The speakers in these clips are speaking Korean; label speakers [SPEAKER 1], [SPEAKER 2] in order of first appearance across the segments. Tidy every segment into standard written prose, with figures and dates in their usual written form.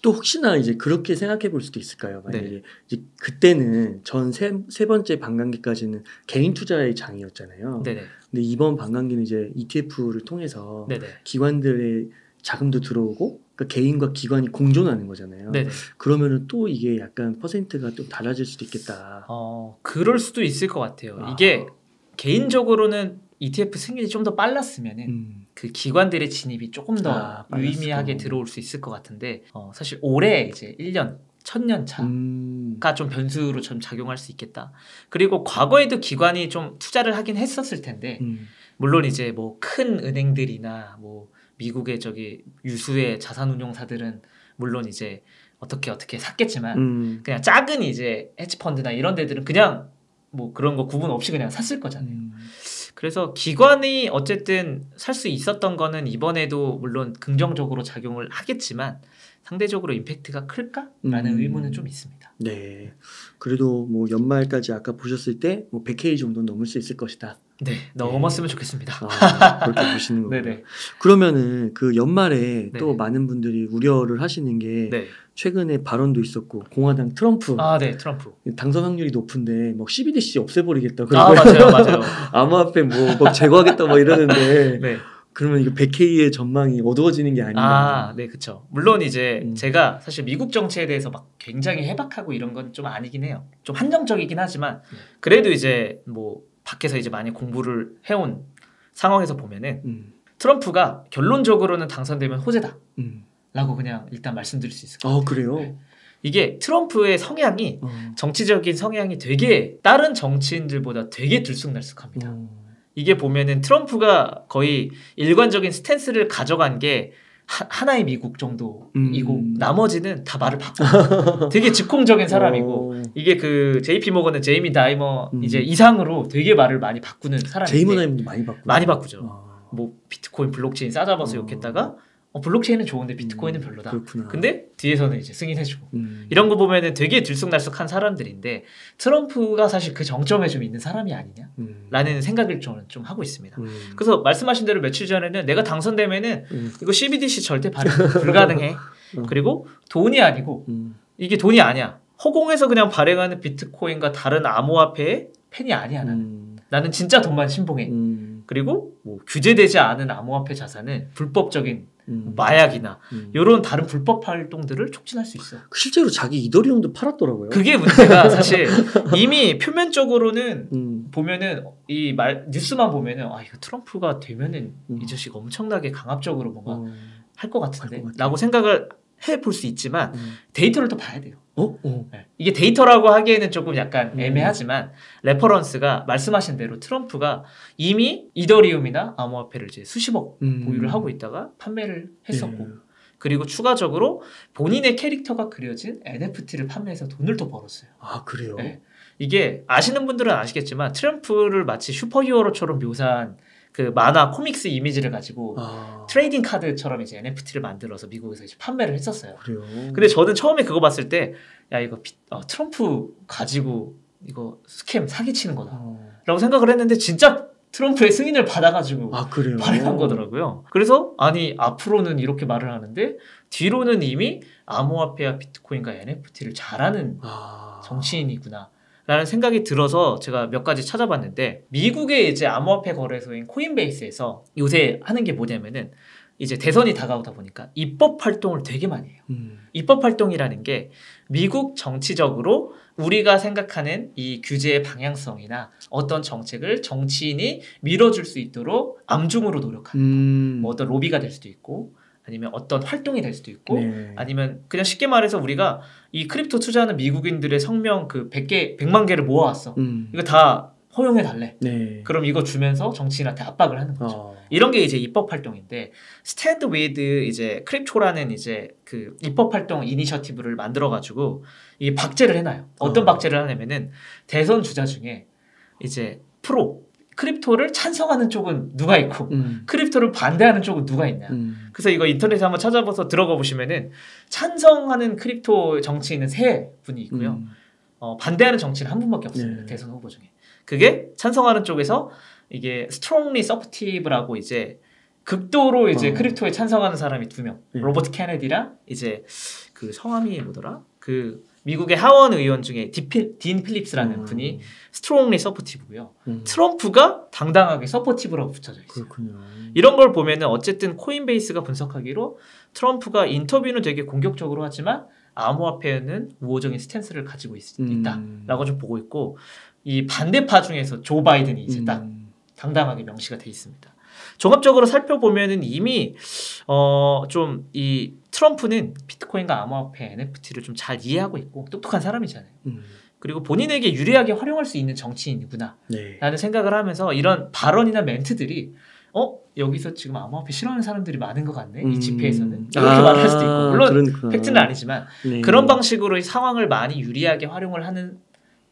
[SPEAKER 1] 또 혹시나 이제 그렇게 생각해 볼 수도 있을까요? 만약에
[SPEAKER 2] 네.
[SPEAKER 1] 이제 그때는 전 세 번째 반감기까지는 개인 투자의 장이었잖아요.
[SPEAKER 2] 네네.
[SPEAKER 1] 근데 이번 반감기는 이제 ETF를 통해서
[SPEAKER 2] 네네.
[SPEAKER 1] 기관들의 자금도 들어오고 그러니까 개인과 기관이 공존하는 거잖아요.
[SPEAKER 2] 네네.
[SPEAKER 1] 그러면은 또 이게 약간 퍼센트가 좀 달라질 수도 있겠다.
[SPEAKER 2] 그럴 수도 있을 것 같아요. 이게 개인적으로는 ETF 승인이 좀 더 빨랐으면은 그 기관들의 진입이 조금 더 유의미하게 들어올 수 있을 것 같은데 사실 올해 이제 1년 1000년 차가 좀 변수로 좀 작용할 수 있겠다. 그리고 과거에도 기관이 좀 투자를 하긴 했었을 텐데 물론 이제 뭐 큰 은행들이나 뭐 미국의 저기 유수의 자산운용사들은 물론 이제 어떻게 샀겠지만 그냥 작은 이제 헤지펀드나 이런 데들은 그냥 뭐 그런 거 구분 없이 그냥 샀을 거잖아요. 그래서 기관이 어쨌든 살 수 있었던 거는 이번에도 물론 긍정적으로 작용을 하겠지만 상대적으로 임팩트가 클까라는 의문은 좀 있습니다.
[SPEAKER 1] 네. 그래도 뭐 연말까지 아까 보셨을 때 뭐 100K 정도 넘을 수 있을 것이다.
[SPEAKER 2] 네, 넘었으면 좋겠습니다.
[SPEAKER 1] 그렇게 보시는 거예요.
[SPEAKER 2] 네네.
[SPEAKER 1] 그러면은 그 연말에
[SPEAKER 2] 네.
[SPEAKER 1] 또 많은 분들이 우려를 하시는 게
[SPEAKER 2] 네.
[SPEAKER 1] 최근에 발언도 있었고 공화당 트럼프
[SPEAKER 2] 네, 트럼프
[SPEAKER 1] 당선 확률이 높은데 뭐 CBDC 없애버리겠다.
[SPEAKER 2] 맞아요.
[SPEAKER 1] 암호화폐 뭐 제거하겠다 뭐 이러는데
[SPEAKER 2] 네.
[SPEAKER 1] 그러면 이거 100K의 전망이 어두워지는 게 아닌가.
[SPEAKER 2] 네, 그렇죠. 물론 이제 제가 사실 미국 정치에 대해서 막 굉장히 해박하고 이런 건 좀 아니긴 해요. 좀 한정적이긴 하지만 그래도 이제 뭐 밖에서 이제 많이 공부를 해온 상황에서 보면은 트럼프가 결론적으로는 당선되면 호재다. 라고 그냥 일단 말씀드릴 수 있을 것 같아요.
[SPEAKER 1] 그래요?
[SPEAKER 2] 네. 이게 트럼프의 성향이 정치적인 성향이 되게 다른 정치인들보다 되게 들쑥날쑥합니다. 이게 보면은 트럼프가 거의 일관적인 스탠스를 가져간 게 하나의 미국 정도이고 나머지는 다 말을 바꿔요. 되게 즉흥적인 사람이고 이게 그 JP 모건의 제이미 다이머 이제 이상으로 되게 말을 많이 바꾸는 사람인데
[SPEAKER 1] 제이미 다이머도 많이
[SPEAKER 2] 바꾸죠. 뭐 비트코인 블록체인 싸잡아서 욕했다가 블록체인은 좋은데 비트코인은 별로다.
[SPEAKER 1] 그렇구나.
[SPEAKER 2] 근데 뒤에서는 이제 승인해주고 이런 거 보면은 되게 들쑥날쑥한 사람들인데 트럼프가 사실 그 정점에 좀 있는 사람이 아니냐라는 생각을 저는 좀 하고 있습니다. 그래서 말씀하신 대로 며칠 전에는 내가 당선되면은 이거 CBDC 절대 발행 불가능해. 그리고 돈이 아니고 이게 돈이 아니야. 허공에서 그냥 발행하는 비트코인과 다른 암호화폐의 펜이 아니야. 나는 진짜 돈만 신봉해. 그리고 뭐 규제되지 않은 암호화폐 자산은 불법적인 마약이나 이런 다른 불법 활동들을 촉진할 수 있어요.
[SPEAKER 1] 실제로 자기 이더리움도 팔았더라고요.
[SPEAKER 2] 그게 문제가 사실 이미 표면적으로는 보면은 이 뉴스만 보면은 이거 트럼프가 되면은 이 자식 엄청나게 강압적으로 뭔가 할 것 같은데 라고 생각을 해볼 수 있지만 데이터를 또 봐야 돼요. 네. 이게 데이터라고 하기에는 조금 약간 애매하지만 레퍼런스가 말씀하신 대로 트럼프가 이미 이더리움이나 암호화폐를 이제 수십억 보유를 하고 있다가 판매를 했었고 그리고 추가적으로 본인의 캐릭터가 그려진 NFT를 판매해서 돈을 또 벌었어요.
[SPEAKER 1] 그래요?
[SPEAKER 2] 네. 이게 아시는 분들은 아시겠지만 트럼프를 마치 슈퍼히어로처럼 묘사한 그 만화 코믹스 이미지를 가지고 트레이딩 카드처럼 이제 NFT를 만들어서 미국에서 이제 판매를 했었어요.
[SPEAKER 1] 그래요.
[SPEAKER 2] 근데 저는 처음에 그거 봤을 때 야 이거 트럼프 가지고 이거 스캠 사기치는 거다라고 생각을 했는데 진짜 트럼프의 승인을 받아가지고 발행한 거더라고요. 그래서 아니 앞으로는 이렇게 말을 하는데 뒤로는 이미 암호화폐와 비트코인과 NFT를 잘하는 정치인이구나. 라는 생각이 들어서 제가 몇 가지 찾아봤는데 미국의 이제 암호화폐 거래소인 코인베이스에서 요새 하는 게 뭐냐면은 이제 대선이 다가오다 보니까 입법 활동을 되게 많이 해요. 입법 활동이라는 게 미국 정치적으로 우리가 생각하는 이 규제의 방향성이나 어떤 정책을 정치인이 밀어줄 수 있도록 암중으로 노력하는 뭐 어떤 로비가 될 수도 있고 아니면 어떤 활동이 될 수도 있고 아니면 그냥 쉽게 말해서 우리가 이 크립토 투자하는 미국인들의 성명 그 100만 개를 모아왔어. 이거 다 허용해 달래. 그럼 이거 주면서 정치인한테 압박을 하는 거죠. 이런 게 이제 입법 활동인데 스탠드 위드 이제 크립토라는 이제 그 입법 활동 이니셔티브를 만들어 가지고 이 박제를 해놔요. 어떤 박제를 하냐면은 대선 주자 중에 이제 크립토를 찬성하는 쪽은 누가 있고 크립토를 반대하는 쪽은 누가 있냐. 그래서 이거 인터넷에 한번 찾아봐서 들어가 보시면은 찬성하는 크립토 정치인은 3분이 있고요. 반대하는 정치인은 1분밖에 없습니다. 대선 후보 중에. 그게 찬성하는 쪽에서 이게 strongly supportive라고 이제 극도로 이제 크립토에 찬성하는 사람이 2명. 로버트 케네디랑 이제 그 성함이 뭐더라? 그 미국의 하원 의원 중에 딘 필립스라는 분이 스트롱리 서포티브고요. 트럼프가 당당하게 서포티브라고 붙여져 있어요.
[SPEAKER 1] 그렇군요.
[SPEAKER 2] 이런 걸 보면은 어쨌든 코인베이스가 분석하기로 트럼프가 인터뷰는 되게 공격적으로 하지만 암호화폐는 우호적인 스탠스를 가지고 있다라고 좀 보고 있고 이 반대파 중에서 조 바이든이 이제 딱 당당하게 명시가 돼 있습니다. 종합적으로 살펴보면은 이미 좀 이 트럼프는 비트코인과 암호화폐 NFT를 좀 잘 이해하고 있고 똑똑한 사람이잖아요. 그리고 본인에게 유리하게 활용할 수 있는 정치인이구나 라는 생각을 하면서 이런 발언이나 멘트들이 여기서 지금 암호화폐 싫어하는 사람들이 많은 것 같네 이 집회에서는 이렇게 말할 수도 있고 물론 그러니까. 팩트는 아니지만 그런 방식으로 이 상황을 많이 유리하게 활용을 하는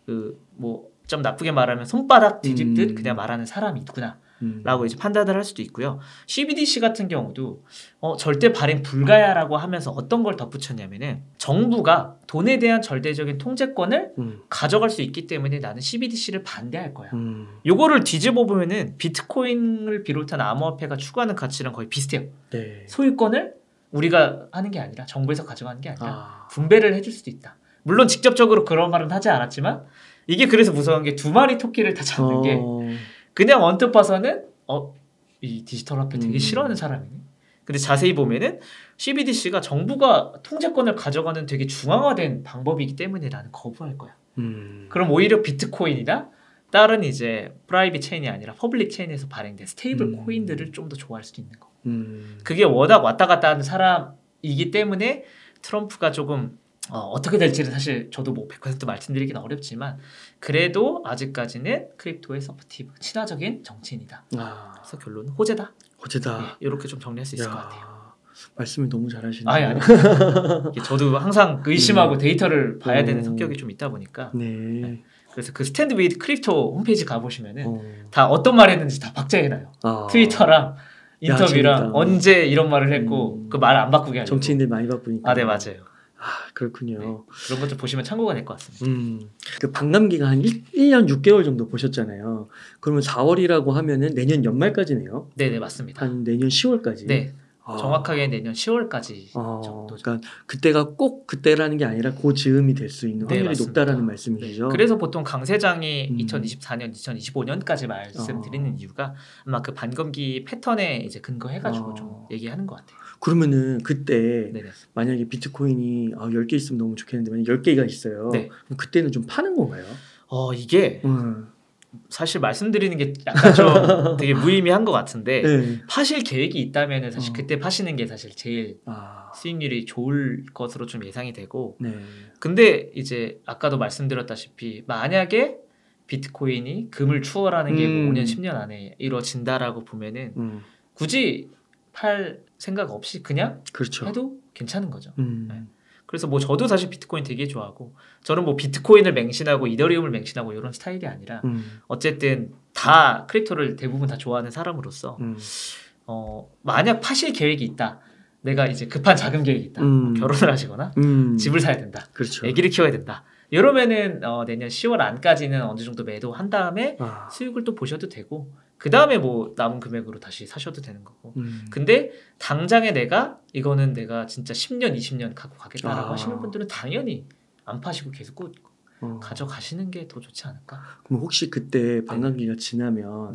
[SPEAKER 2] 그 뭐 좀 나쁘게 말하면 손바닥 뒤집듯 그냥 말하는 사람이 있구나 라고 이제 판단을 할 수도 있고요. CBDC 같은 경우도 절대 발행 불가야라고 하면서 어떤 걸 덧붙였냐면은 정부가 돈에 대한 절대적인 통제권을 가져갈 수 있기 때문에 나는 CBDC를 반대할 거야. 요거를 뒤집어 보면은 비트코인을 비롯한 암호화폐가 추구하는 가치랑 거의 비슷해요. 네. 소유권을 우리가 하는 게 아니라 정부에서 가져가는 게 아니라 분배를 해줄 수도 있다. 물론 직접적으로 그런 말은 하지 않았지만 이게 그래서 무서운 게 두 마리 토끼를 다 잡는 게 그냥 언뜻 봐서는 이 디지털 화폐 되게 싫어하는 사람이네. 근데 자세히 보면은 CBDC가 정부가 통제권을 가져가는 되게 중앙화된 방법이기 때문에 나는 거부할 거야. 그럼 오히려 비트코인이나 다른 이제 프라이빗 체인이 아니라 퍼블릭 체인에서 발행된 스테이블 코인들을 좀 더 좋아할 수도 있는 거. 그게 워낙 왔다 갔다 하는 사람이기 때문에 트럼프가 조금 어떻게 될지는 사실 저도 뭐 100% 말씀드리기는 어렵지만 그래도 아직까지는 크립토의 서포티브 친화적인 정치인이다. 그래서 결론은 호재다. 네, 이렇게 좀 정리할 수 있을 것 같아요.
[SPEAKER 1] 말씀을 너무 잘하시네요.
[SPEAKER 2] 아니. 저도 항상 의심하고 데이터를 봐야 되는 성격이 좀 있다 보니까. 네. 그래서 그 스탠드 위드 크립토 홈페이지 가보시면은 다 어떤 말 했는지 다 박제해놔요. 트위터랑 인터뷰랑 언제 이런 말을 했고 그 말 안 바꾸게 하려고.
[SPEAKER 1] 정치인들 많이 바쁘니까.
[SPEAKER 2] 네 맞아요.
[SPEAKER 1] 그렇군요.
[SPEAKER 2] 네, 그런 것 좀 보시면 참고가 될 것 같습니다.
[SPEAKER 1] 그 반감기가 한 1년 6개월 정도 보셨잖아요. 그러면 4월이라고 하면은 내년 연말까지네요.
[SPEAKER 2] 네, 맞습니다.
[SPEAKER 1] 한 내년 10월까지.
[SPEAKER 2] 네. 정확하게 내년 10월까지 정도.
[SPEAKER 1] 그러니까 그때가 꼭 그때라는 게 아니라 그 즈음이 될 수 있는 확률이 높다라는 말씀이시죠.
[SPEAKER 2] 네. 그래서 보통 강 세장이 2024년, 2025년까지 말씀드리는 이유가 아마 그 반감기 패턴에 이제 근거해가지고 좀 얘기하는 것 같아요.
[SPEAKER 1] 그러면은 그때 만약에 비트코인이 10개 있으면 너무 좋겠는데 만약 10개가 있어요. 그럼 그때는 좀 파는 건가요?
[SPEAKER 2] 이게 사실 말씀드리는 게 약간 좀 되게 무의미한 것 같은데 파실 계획이 있다면 사실 그때 파시는 게 사실 제일 수익률이 좋을 것으로 좀 예상이 되고 근데 이제 아까도 말씀드렸다시피 만약에 비트코인이 금을 추월하는 게 뭐 5년 10년 안에 이루어진다라고 보면은 굳이 팔 생각 없이 그냥 해도 괜찮은 거죠. 네. 그래서 뭐 저도 사실 비트코인 되게 좋아하고 저는 뭐 비트코인을 맹신하고 이더리움을 맹신하고 이런 스타일이 아니라 어쨌든 다 크립토를 대부분 다 좋아하는 사람으로서 만약 파실 계획이 있다. 내가 이제 급한 자금 계획이 있다. 결혼을 하시거나 집을 사야 된다. 아기를 키워야 된다. 이러면은 내년 10월 안까지는 어느 정도 매도한 다음에 수익을 또 보셔도 되고 그 다음에 뭐 남은 금액으로 다시 사셔도 되는 거고. 근데 당장에 이거는 내가 진짜 10년, 20년 갖고 가겠다라고 하시는 분들은 당연히 안 파시고 계속 가져가시는 게 더 좋지 않을까?
[SPEAKER 1] 그럼 혹시 그때 반감기가 지나면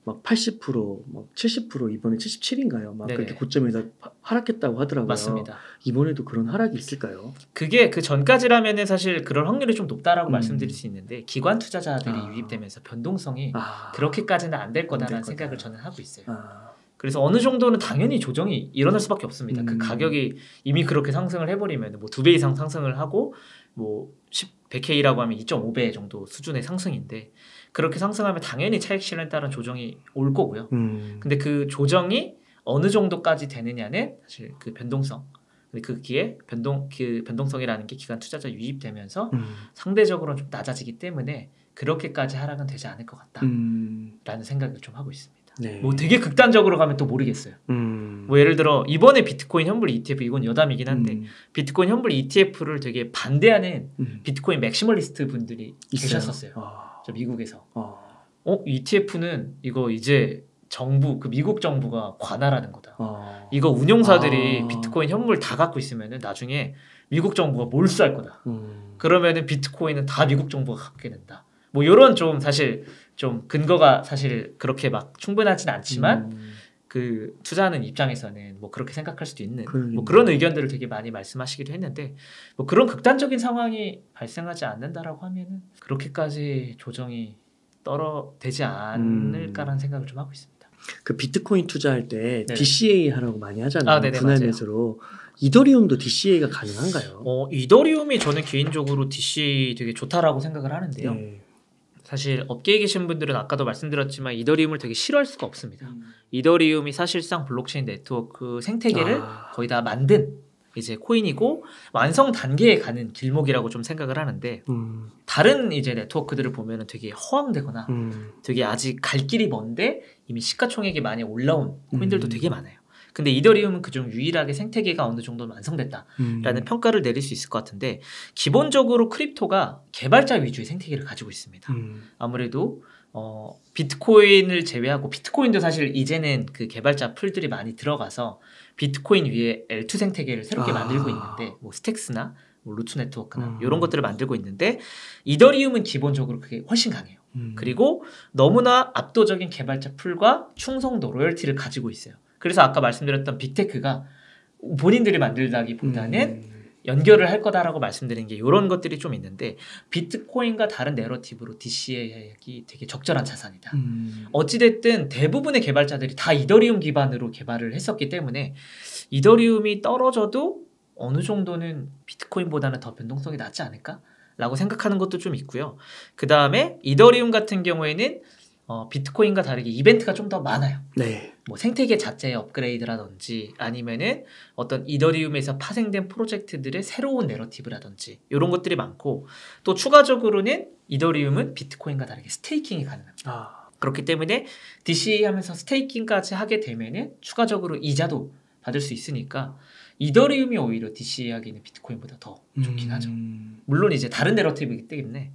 [SPEAKER 1] 막 80%, 막 70% 이번에 77인가요? 막 그렇게 고점에서 하락했다고 하더라고요.
[SPEAKER 2] 맞습니다.
[SPEAKER 1] 이번에도 그런 하락이 있을까요?
[SPEAKER 2] 그게 그 전까지라면은 사실 그런 확률이 좀 높다라고 말씀드릴 수 있는데 기관 투자자들이 유입되면서 변동성이 그렇게까지는 안 될 거다라는 생각을 저는 하고 있어요. 그래서 어느 정도는 당연히 조정이 일어날 수밖에 없습니다. 그 가격이 이미 그렇게 상승을 해버리면 뭐 2배 이상 상승을 하고 뭐 100K라고 하면 2.5배 정도 수준의 상승인데 그렇게 상승하면 당연히 차익 실현에 따른 조정이 올 거고요. 근데 그 조정이 어느 정도까지 되느냐는 사실 그 변동성, 그기에 변동성이라는 게 기관 투자자 유입되면서 상대적으로 좀 낮아지기 때문에 그렇게까지 하락은 되지 않을 것 같다라는 생각을 좀 하고 있습니다. 뭐 되게 극단적으로 가면 또 모르겠어요. 뭐 예를 들어 이번에 비트코인 현물 ETF 이건 여담이긴 한데 비트코인 현물 ETF를 되게 반대하는 비트코인 맥시멀리스트 분들이 계셨었어요. 저 미국에서. ETF는 이거 이제 정부, 그 미국 정부가 관할하는 거다. 이거 운용사들이 비트코인 현물 다 갖고 있으면은 나중에 미국 정부가 몰수할 거다. 그러면은 비트코인은 다 미국 정부가 갖게 된다. 뭐 이런 좀 사실 좀 근거가 사실 그렇게 막 충분하진 않지만 그 투자하는 입장에서는 뭐 그렇게 생각할 수도 있는 뭐 그런 의견들을 되게 많이 말씀하시기도 했는데 뭐 그런 극단적인 상황이 발생하지 않는다라고 하면은 그렇게까지 조정이 되지 않을까라는 생각을 좀 하고 있습니다.
[SPEAKER 1] 그 비트코인 투자할 때 DCA 하라고 많이 하잖아요. 분할 매수로.
[SPEAKER 2] 맞아요.
[SPEAKER 1] 이더리움도 DCA가 가능한가요?
[SPEAKER 2] 이더리움이 저는 개인적으로 DCA 되게 좋다라고 생각을 하는데요. 네. 사실 업계에 계신 분들은 아까도 말씀드렸지만 이더리움을 되게 싫어할 수가 없습니다. 이더리움이 사실상 블록체인 네트워크 생태계를 거의 다 만든 이제 코인이고 완성 단계에 가는 길목이라고 좀 생각을 하는데 다른 이제 네트워크들을 보면은 되게 허황되거나 되게 아직 갈 길이 먼데 이미 시가총액이 많이 올라온 코인들도 되게 많아요. 근데 이더리움은 그중 유일하게 생태계가 어느 정도 완성됐다라는 평가를 내릴 수 있을 것 같은데 기본적으로 크립토가 개발자 위주의 생태계를 가지고 있습니다. 아무래도 비트코인을 제외하고 비트코인도 사실 이제는 그 개발자 풀들이 많이 들어가서 비트코인 위에 L2 생태계를 새롭게 만들고 있는데 뭐 스택스나 뭐 루트 네트워크나 이런 것들을 만들고 있는데 이더리움은 기본적으로 그게 훨씬 강해요. 그리고 너무나 압도적인 개발자 풀과 충성도 로열티를 가지고 있어요. 그래서 아까 말씀드렸던 빅테크가 본인들이 만들다기보다는 연결을 할 거다라고 말씀드린 게 이런 것들이 좀 있는데 비트코인과 다른 내러티브로 DCA이 되게 적절한 자산이다. 어찌됐든 대부분의 개발자들이 다 이더리움 기반으로 개발을 했었기 때문에 이더리움이 떨어져도 어느 정도는 비트코인보다는 더 변동성이 낮지 않을까? 라고 생각하는 것도 좀 있고요. 그 다음에 이더리움 같은 경우에는 비트코인과 다르게 이벤트가 좀 더 많아요.
[SPEAKER 1] 네.
[SPEAKER 2] 뭐 생태계 자체의 업그레이드라든지 아니면은 어떤 이더리움에서 파생된 프로젝트들의 새로운 내러티브라든지 이런 것들이 많고 또 추가적으로는 이더리움은 비트코인과 다르게 스테이킹이 가능합니다. 그렇기 때문에 DCA 하면서 스테이킹까지 하게 되면은 추가적으로 이자도 받을 수 있으니까 이더리움이 오히려 DCA 하기는 비트코인보다 더 좋긴 하죠. 물론 이제 다른 내러티브이기 때문에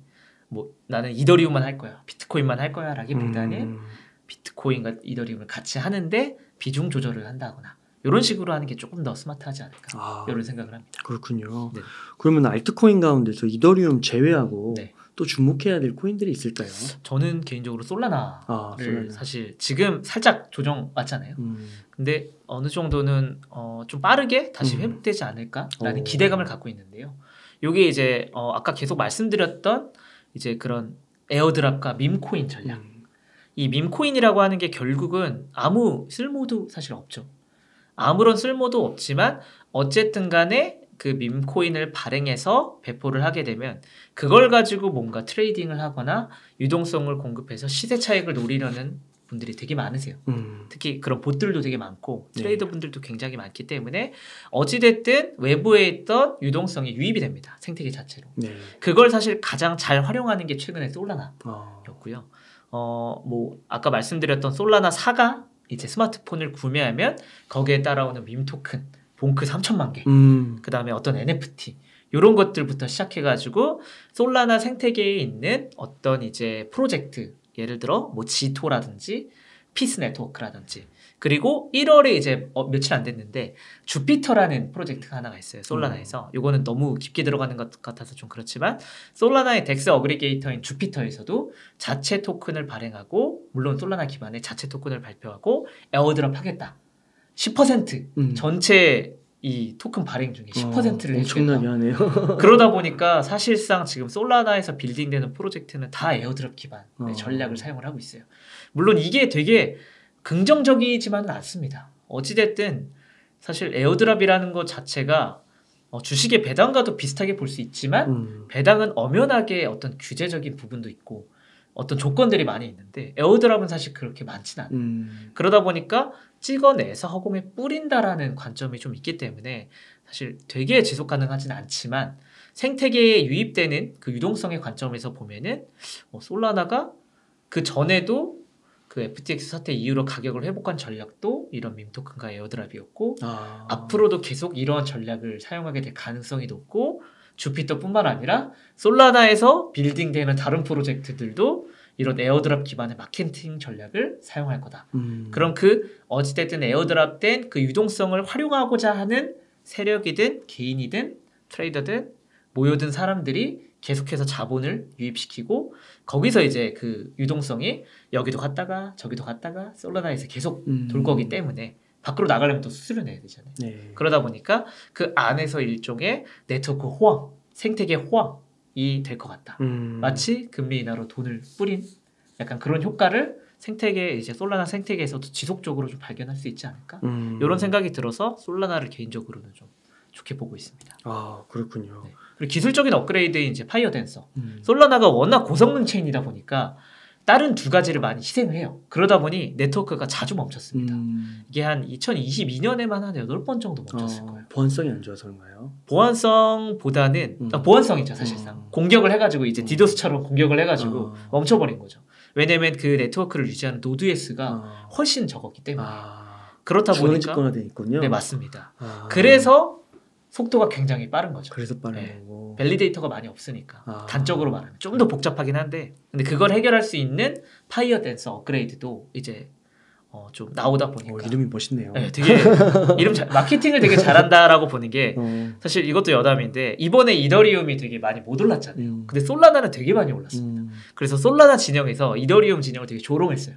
[SPEAKER 2] 뭐 나는 이더리움만 할 거야, 비트코인만 할 거야 라기보다는 비트코인과 이더리움을 같이 하는데 비중 조절을 한다거나 이런 식으로 하는 게 조금 더 스마트하지 않을까 이런 생각을 합니다.
[SPEAKER 1] 그렇군요. 네. 그러면 알트코인 가운데서 이더리움 제외하고 또 주목해야 될 코인들이 있을까요?
[SPEAKER 2] 저는 개인적으로 솔라나를 사실 지금 살짝 조정 왔잖아요. 근데 어느 정도는 좀 빠르게 다시 회복되지 않을까라는 기대감을 갖고 있는데요. 이게 이제 아까 계속 말씀드렸던 이제 그런 에어드랍과 밈코인 전략. 이 밈코인이라고 하는 게 결국은 아무 쓸모도 사실 없죠. 아무런 쓸모도 없지만 어쨌든 간에 그 밈코인을 발행해서 배포를 하게 되면 그걸 가지고 뭔가 트레이딩을 하거나 유동성을 공급해서 시세 차익을 노리려는 분들이 되게 많으세요. 특히 그런 봇들도 되게 많고 트레이더 분들도 굉장히 많기 때문에 어찌됐든 외부에 있던 유동성이 유입이 됩니다. 생태계 자체로. 그걸 사실 가장 잘 활용하는 게 최근에 솔라나였고요. 뭐 아까 말씀드렸던 솔라나 4가 이제 스마트폰을 구매하면 거기에 따라오는 밈 토큰 봉크 3천만 개, 그 다음에 어떤 NFT 이런 것들부터 시작해가지고 솔라나 생태계에 있는 어떤 이제 프로젝트 예를 들어 뭐 지토라든지 피스 네트워크라든지 그리고 1월에 이제 며칠 안 됐는데 주피터라는 프로젝트가 하나가 있어요. 솔라나에서. 이거는 너무 깊게 들어가는 것 같아서 좀 그렇지만 솔라나의 덱스 어그리게이터인 주피터에서도 자체 토큰을 발행하고 물론 솔라나 기반의 자체 토큰을 발표하고 에어드랍 하겠다. 10% 전체 이 토큰 발행 중에 10%를
[SPEAKER 1] 엄청나게 하네요.
[SPEAKER 2] 그러다 보니까 사실상 지금 솔라나에서 빌딩되는 프로젝트는 다 에어드랍 기반의 전략을 사용을 하고 있어요. 물론 이게 되게 긍정적이지만은 않습니다. 어찌됐든 사실 에어드랍이라는 것 자체가 주식의 배당과도 비슷하게 볼 수 있지만 배당은 엄연하게 어떤 규제적인 부분도 있고 어떤 조건들이 많이 있는데 에어드랍은 사실 그렇게 많지는 않아요. 그러다 보니까 찍어내서 허공에 뿌린다라는 관점이 좀 있기 때문에 사실 되게 지속 가능하지는 않지만 생태계에 유입되는 그 유동성의 관점에서 보면은 솔라나가 그 전에도 그 FTX 사태 이후로 가격을 회복한 전략도 이런 밈토큰과 에어드랍이었고 앞으로도 계속 이러한 전략을 사용하게 될 가능성이 높고 주피터뿐만 아니라 솔라나에서 빌딩되는 다른 프로젝트들도 이런 에어드랍 기반의 마케팅 전략을 사용할 거다. 그럼 그 어찌됐든 에어드랍된 그 유동성을 활용하고자 하는 세력이든 개인이든 트레이더든 모여든 사람들이 계속해서 자본을 유입시키고 거기서 이제 그 유동성이 여기도 갔다가 저기도 갔다가 솔라나에서 계속 돌 거기 때문에 밖으로 나가려면 또 수수료 내야 되잖아요. 네. 그러다 보니까 그 안에서 일종의 네트워크 호황, 생태계 호황이 될 것 같다. 마치 금리 인하로 돈을 뿌린 약간 그런 효과를 생태계 이제 솔라나 생태계에서도 지속적으로 좀 발견할 수 있지 않을까? 이런 생각이 들어서 솔라나를 개인적으로는 좀 좋게 보고 있습니다.
[SPEAKER 1] 아 그렇군요. 네.
[SPEAKER 2] 그리고 기술적인 업그레이드인 이제 파이어 댄서. 솔라나가 워낙 고성능 체인이다 보니까 다른 두 가지를 많이 희생을 해요. 그러다 보니 네트워크가 자주 멈췄습니다. 이게 한 2022년에만 한 8번 정도 멈췄을 거예요.
[SPEAKER 1] 보안성이 안 좋아서 그런가요?
[SPEAKER 2] 보안성보다는 보안성이죠 사실상. 공격을 해가지고 이제 디도스처럼 공격을 해가지고 멈춰버린 거죠. 왜냐면 그 네트워크를 유지하는 노드 S가 훨씬 적었기 때문에. 그렇다 보니까
[SPEAKER 1] 집권화돼 있군요.
[SPEAKER 2] 네 맞습니다. 그래서 속도가 굉장히 빠른 거죠.
[SPEAKER 1] 그래서 빠른 거고.
[SPEAKER 2] 밸리데이터가 많이 없으니까 단적으로 말하면 좀 더 복잡하긴 한데 근데 그걸 해결할 수 있는 파이어 댄서 업그레이드도 이제 좀 나오다 보니까
[SPEAKER 1] 이름이 멋있네요.
[SPEAKER 2] 네, 되게 마케팅을 되게 잘한다라고 보는 게 사실 이것도 여담인데 이번에 이더리움이 되게 많이 못 올랐잖아요. 근데 솔라나는 되게 많이 올랐습니다. 그래서 솔라나 진영에서 이더리움 진영을 되게 조롱했어요.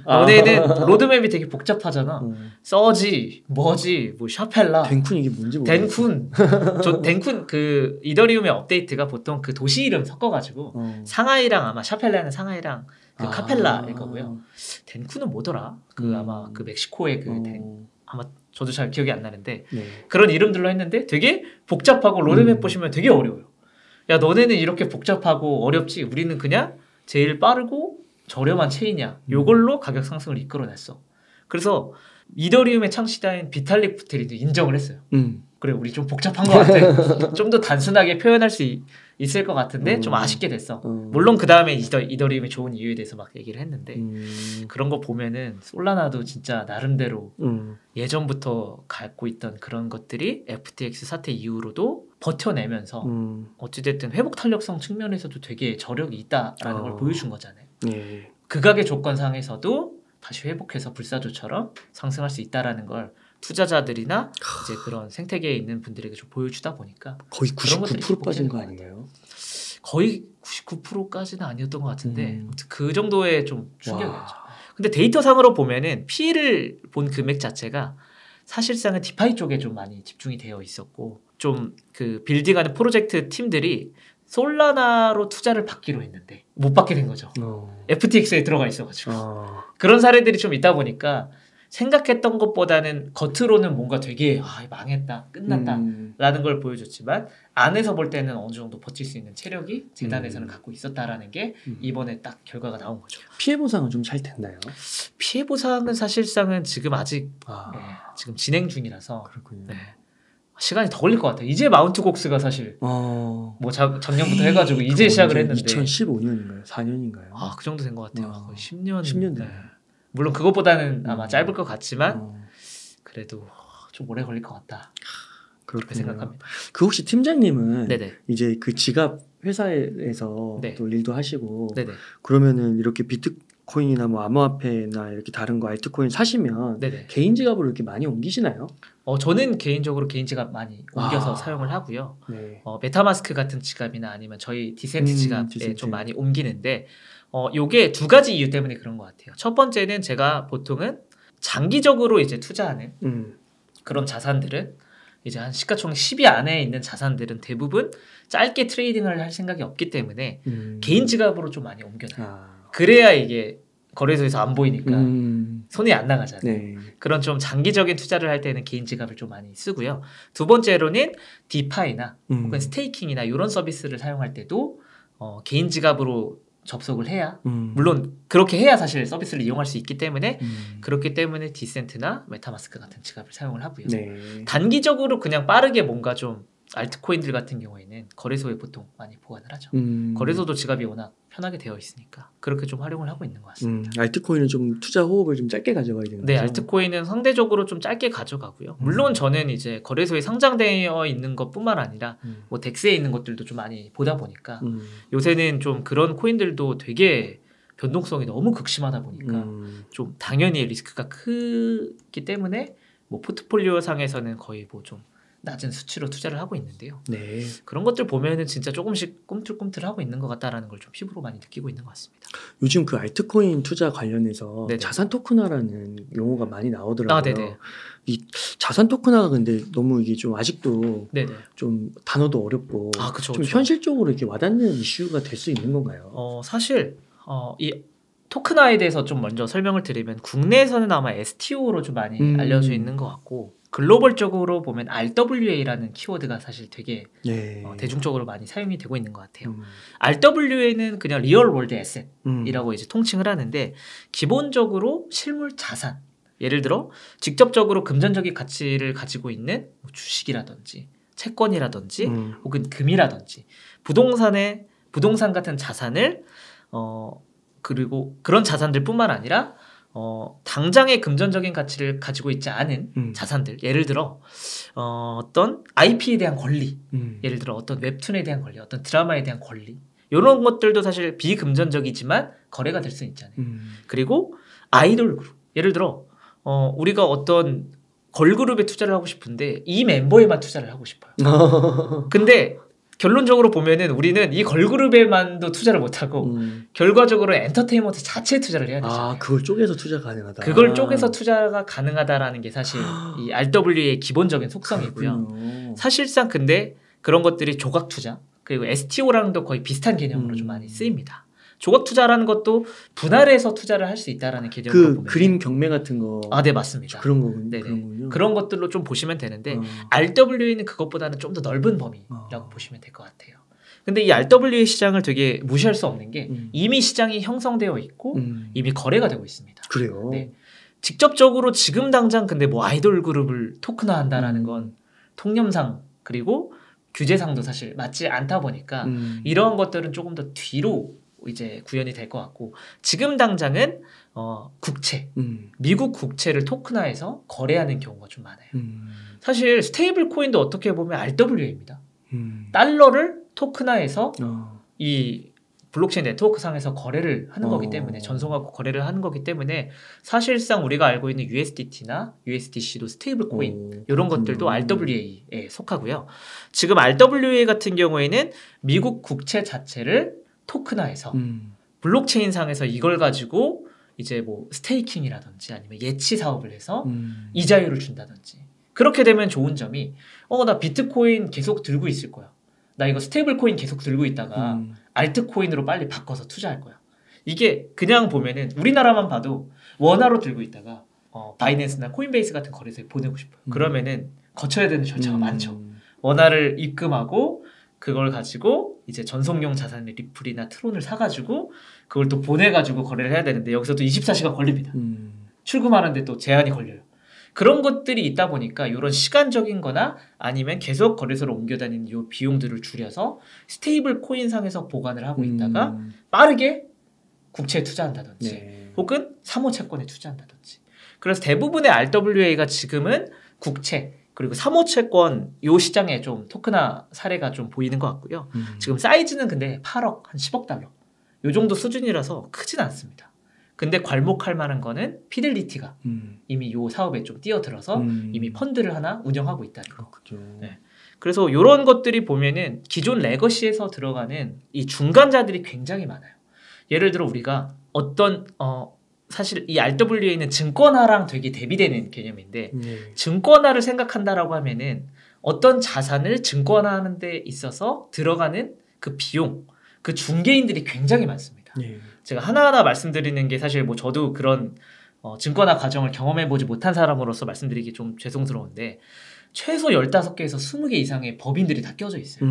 [SPEAKER 2] 너네는 로드맵이 되게 복잡하잖아. 서지, 뭐지, 뭐 샤펠라,
[SPEAKER 1] 덴쿤 이게 뭔지 모르겠어요.
[SPEAKER 2] 덴쿤 그 이더리움의 업데이트가 보통 그 도시 이름 섞어가지고 상하이랑 아마 샤펠라는 상하이랑 그 카펠라일 거고요. 덴쿤은 뭐더라? 그 아마 그 멕시코의 그 아마 저도 잘 기억이 안 나는데 그런 이름들로 했는데 되게 복잡하고 로드맵 보시면 되게 어려워요. 야 너네는 이렇게 복잡하고 어렵지 우리는 그냥 제일 빠르고 저렴한 체인이야. 요걸로 가격 상승을 이끌어냈어. 그래서 이더리움의 창시자인 비탈릭 부테린도 인정을 했어요. 그래 우리 좀 복잡한 것 같아. 좀 더 단순하게 표현할 수 있을 것 같은데 좀 아쉽게 됐어. 물론 그 다음에 이더리움이 좋은 이유에 대해서 막 얘기를 했는데 그런 거 보면은 솔라나도 진짜 나름대로 예전부터 갖고 있던 그런 것들이 FTX 사태 이후로도 버텨내면서 어찌됐든 회복 탄력성 측면에서도 되게 저력이 있다라는 걸 보여준 거잖아요. 극악의 조건상에서도 다시 회복해서 불사조처럼 상승할 수 있다라는 걸 투자자들이나 이제 그런 생태계에 있는 분들에게 좀 보여주다 보니까
[SPEAKER 1] 거의 99% 빠진 거 아닌가요?
[SPEAKER 2] 거의 99%까지는 아니었던 것 같은데 그 정도의 좀 충격이었죠. 근데 데이터상으로 보면은 P를 본 금액 자체가 사실상은 디파이 쪽에 좀 많이 집중이 되어 있었고 좀 그 빌딩하는 프로젝트 팀들이 솔라나로 투자를 받기로 했는데 못 받게 된 거죠. FTX에 들어가 있어가지고 그런 사례들이 좀 있다 보니까 생각했던 것보다는 겉으로는 뭔가 되게 망했다, 끝났다 라는 걸 보여줬지만 안에서 볼 때는 어느 정도 버틸 수 있는 체력이 재단에서는 갖고 있었다라는 게 이번에 딱 결과가 나온 거죠.
[SPEAKER 1] 피해 보상은 좀 잘 됐나요?
[SPEAKER 2] 피해 보상은 사실상은 지금 아직 지금 진행 중이라서
[SPEAKER 1] 그렇군요.
[SPEAKER 2] 시간이 더 걸릴 것 같아요. 이제 마운트 곡스가 사실 뭐 작년부터 해가지고 이제 시작을 했는데
[SPEAKER 1] 2015년인가요? 4년인가요?
[SPEAKER 2] 그 정도 된 것 같아요. 거의 10년.
[SPEAKER 1] 10년 네.
[SPEAKER 2] 물론 그것보다는 아마 짧을 것 같지만 그래도 좀 오래 걸릴 것 같다. 그렇게 생각합니다.
[SPEAKER 1] 그 혹시 팀장님은
[SPEAKER 2] 네네.
[SPEAKER 1] 이제 그 지갑 회사에서
[SPEAKER 2] 네.
[SPEAKER 1] 또 일도 하시고
[SPEAKER 2] 네네.
[SPEAKER 1] 그러면은 이렇게 비트코인이나 뭐 암호화폐나 이렇게 다른 거 알트코인 사시면
[SPEAKER 2] 네네.
[SPEAKER 1] 개인 지갑으로 이렇게 많이 옮기시나요?
[SPEAKER 2] 저는 개인적으로 개인 지갑 많이 옮겨서 사용을 하고요.
[SPEAKER 1] 네.
[SPEAKER 2] 메타마스크 같은 지갑이나 아니면 저희 디센트 지갑에 좀 많이 옮기는데 요게 두 가지 이유 때문에 그런 것 같아요. 첫 번째는 제가 보통은 장기적으로 이제 투자하는 그런 자산들은 이제 한 시가총액 10위 안에 있는 자산들은 대부분 짧게 트레이딩을 할 생각이 없기 때문에 개인 지갑으로 좀 많이 옮겨놔요. 그래야 이게 거래소에서 안 보이니까 손이 안 나가잖아요. 네. 그런 좀 장기적인 투자를 할 때는 개인 지갑을 좀 많이 쓰고요. 두 번째로는 디파이나 혹은 스테이킹이나 이런 서비스를 사용할 때도 개인 지갑으로 접속을 해야 물론 그렇게 해야 사실 서비스를 이용할 수 있기 때문에 그렇기 때문에 디센트나 메타마스크 같은 지갑을 사용을 하고요.
[SPEAKER 1] 네.
[SPEAKER 2] 단기적으로 그냥 빠르게 뭔가 좀 알트코인들 같은 경우에는 거래소에 보통 많이 보관을 하죠. 거래소도 지갑이 워낙 편하게 되어 있으니까 그렇게 좀 활용을 하고 있는 것 같습니다.
[SPEAKER 1] 알트코인은 좀 투자 호흡을 좀 짧게 가져가야 되는 거죠?
[SPEAKER 2] 네, 알트코인은 상대적으로 좀 짧게 가져가고요. 물론 저는 이제 거래소에 상장되어 있는 것뿐만 아니라 뭐 덱스에 있는 것들도 좀 많이 보다 보니까 요새는 좀 그런 코인들도 되게 변동성이 너무 극심하다 보니까 좀 당연히 리스크가 크기 때문에 뭐 포트폴리오 상에서는 거의 뭐 좀 낮은 수치로 투자를 하고 있는데요.
[SPEAKER 1] 네.
[SPEAKER 2] 그런 것들 보면은 진짜 조금씩 꿈틀꿈틀하고 있는 것 같다라는 걸 좀 피부로 많이 느끼고 있는 것 같습니다.
[SPEAKER 1] 요즘 그 알트코인 투자 관련해서
[SPEAKER 2] 네네.
[SPEAKER 1] 자산 토큰화라는 용어가 많이 나오더라고요.
[SPEAKER 2] 아, 네네.
[SPEAKER 1] 이 자산 토큰화가 근데 너무 이게 좀 아직도
[SPEAKER 2] 네네.
[SPEAKER 1] 좀 단어도 어렵고
[SPEAKER 2] 그쵸,
[SPEAKER 1] 좀
[SPEAKER 2] 그쵸.
[SPEAKER 1] 현실적으로 이렇게 와닿는 이슈가 될 수 있는 건가요?
[SPEAKER 2] 사실 이 토큰화에 대해서 좀 먼저 설명을 드리면 국내에서는 아마 STO로 좀 많이 알려져 있는 것 같고 글로벌적으로 보면 RWA라는 키워드가 사실 되게
[SPEAKER 1] 네.
[SPEAKER 2] 대중적으로 많이 사용이 되고 있는 것 같아요. RWA는 그냥 리얼 월드 에셋이라고 이제 통칭을 하는데 기본적으로 실물 자산, 예를 들어 직접적으로 금전적인 가치를 가지고 있는 뭐 주식이라든지 채권이라든지 혹은 금이라든지 부동산 같은 자산을 그리고 그런 자산들뿐만 아니라 당장의 금전적인 가치를 가지고 있지 않은 자산들, 예를 들어 어떤 IP에 대한 권리, 예를 들어 어떤 웹툰에 대한 권리, 어떤 드라마에 대한 권리, 이런 것들도 사실 비금전적이지만 거래가 될 수 있잖아요. 그리고 아이돌 그룹, 예를 들어 우리가 어떤 걸그룹에 투자를 하고 싶은데 이 멤버에만 투자를 하고 싶어요. 근데 결론적으로 보면은 우리는 이 걸그룹에만도 투자를 못하고 결과적으로 엔터테인먼트 자체에 투자를 해야 되잖아요.
[SPEAKER 1] 그걸 쪼개서 투자 가능하다.
[SPEAKER 2] 그걸 쪼개서 투자가 가능하다라는 게 사실 이 RWA의 기본적인 속성이고요. 그렇군요. 사실상 근데 그런 것들이 조각 투자 그리고 STO랑도 거의 비슷한 개념으로 좀 많이 쓰입니다. 조각 투자라는 것도 분할해서 투자를 할 수 있다라는 개념으로 보면
[SPEAKER 1] 그림 경매 같은 거.
[SPEAKER 2] 네, 맞습니다.
[SPEAKER 1] 그런 거군요.
[SPEAKER 2] 그런 것들로 좀 보시면 되는데 RWA는 그것보다는 좀 더 넓은 범위라고 보시면 될 것 같아요. 근데 이 RWA 시장을 되게 무시할 수 없는 게 이미 시장이 형성되어 있고 이미 거래가 되고 있습니다.
[SPEAKER 1] 그래요.
[SPEAKER 2] 네. 직접적으로 지금 당장 근데 뭐 아이돌 그룹을 토큰화한다라는 건 통념상 그리고 규제상도 사실 맞지 않다 보니까 이러한 것들은 조금 더 뒤로 이제 구현이 될 것 같고 지금 당장은 국채, 미국 국채를 토큰화해서 거래하는 경우가 좀 많아요. 사실 스테이블 코인도 어떻게 보면 RWA입니다. 달러를 토큰화해서 이 블록체인 네트워크 상에서 거래를 하는 거기 때문에 전송하고 거래를 하는 거기 때문에 사실상 우리가 알고 있는 USDT나 USDC도 스테이블 코인 이런 것들도 RWA에 속하고요. 지금 RWA 같은 경우에는 미국 국채 자체를 토큰화해서 블록체인 상에서 이걸 가지고 이제 뭐 스테이킹이라든지 아니면 예치 사업을 해서 이자율을 준다든지 그렇게 되면 좋은 점이 나 비트코인 계속 들고 있을 거야. 나 이거 스테이블 코인 계속 들고 있다가 알트코인으로 빨리 바꿔서 투자할 거야. 이게 그냥 보면은 우리나라만 봐도 원화로 들고 있다가 바이낸스나 코인베이스 같은 거래소에 보내고 싶어요. 그러면은 거쳐야 되는 절차가 많죠. 원화를 입금하고 그걸 가지고 이제 전송용 자산의 리플이나 트론을 사가지고 그걸 또 보내가지고 거래를 해야 되는데 여기서 또 24시간 걸립니다. 출금하는데 또 제한이 걸려요. 그런 것들이 있다 보니까 이런 시간적인 거나 아니면 계속 거래소로 옮겨 다니는 이 비용들을 줄여서 스테이블 코인 상에서 보관을 하고 있다가 빠르게 국채에 투자한다든지 혹은 사모채권에 투자한다든지 그래서 대부분의 RWA가 지금은 국채 그리고 사모채권 요 시장에 좀 토큰화 사례가 좀 보이는 것 같고요. 지금 사이즈는 근데 8억, 한 10억 달러 요 정도 수준이라서 크진 않습니다. 근데 괄목할 만한 거는 피델리티가 이미 요 사업에 좀 뛰어들어서 이미 펀드를 하나 운영하고 있다는 거. 네. 그래서 이런 것들이 보면은 기존 레거시에서 들어가는 이 중간자들이 굉장히 많아요. 예를 들어 우리가 어떤 사실 이 RWA는 증권화랑 되게 대비되는 개념인데 증권화를 생각한다라고 하면은 어떤 자산을 증권화하는 데 있어서 들어가는 그 비용, 그 중개인들이 굉장히 많습니다. 제가 하나하나 말씀드리는 게 사실 뭐 저도 그런 증권화 과정을 경험해보지 못한 사람으로서 말씀드리기 좀 죄송스러운데 최소 15개에서 20개 이상의 법인들이 다 껴져 있어요.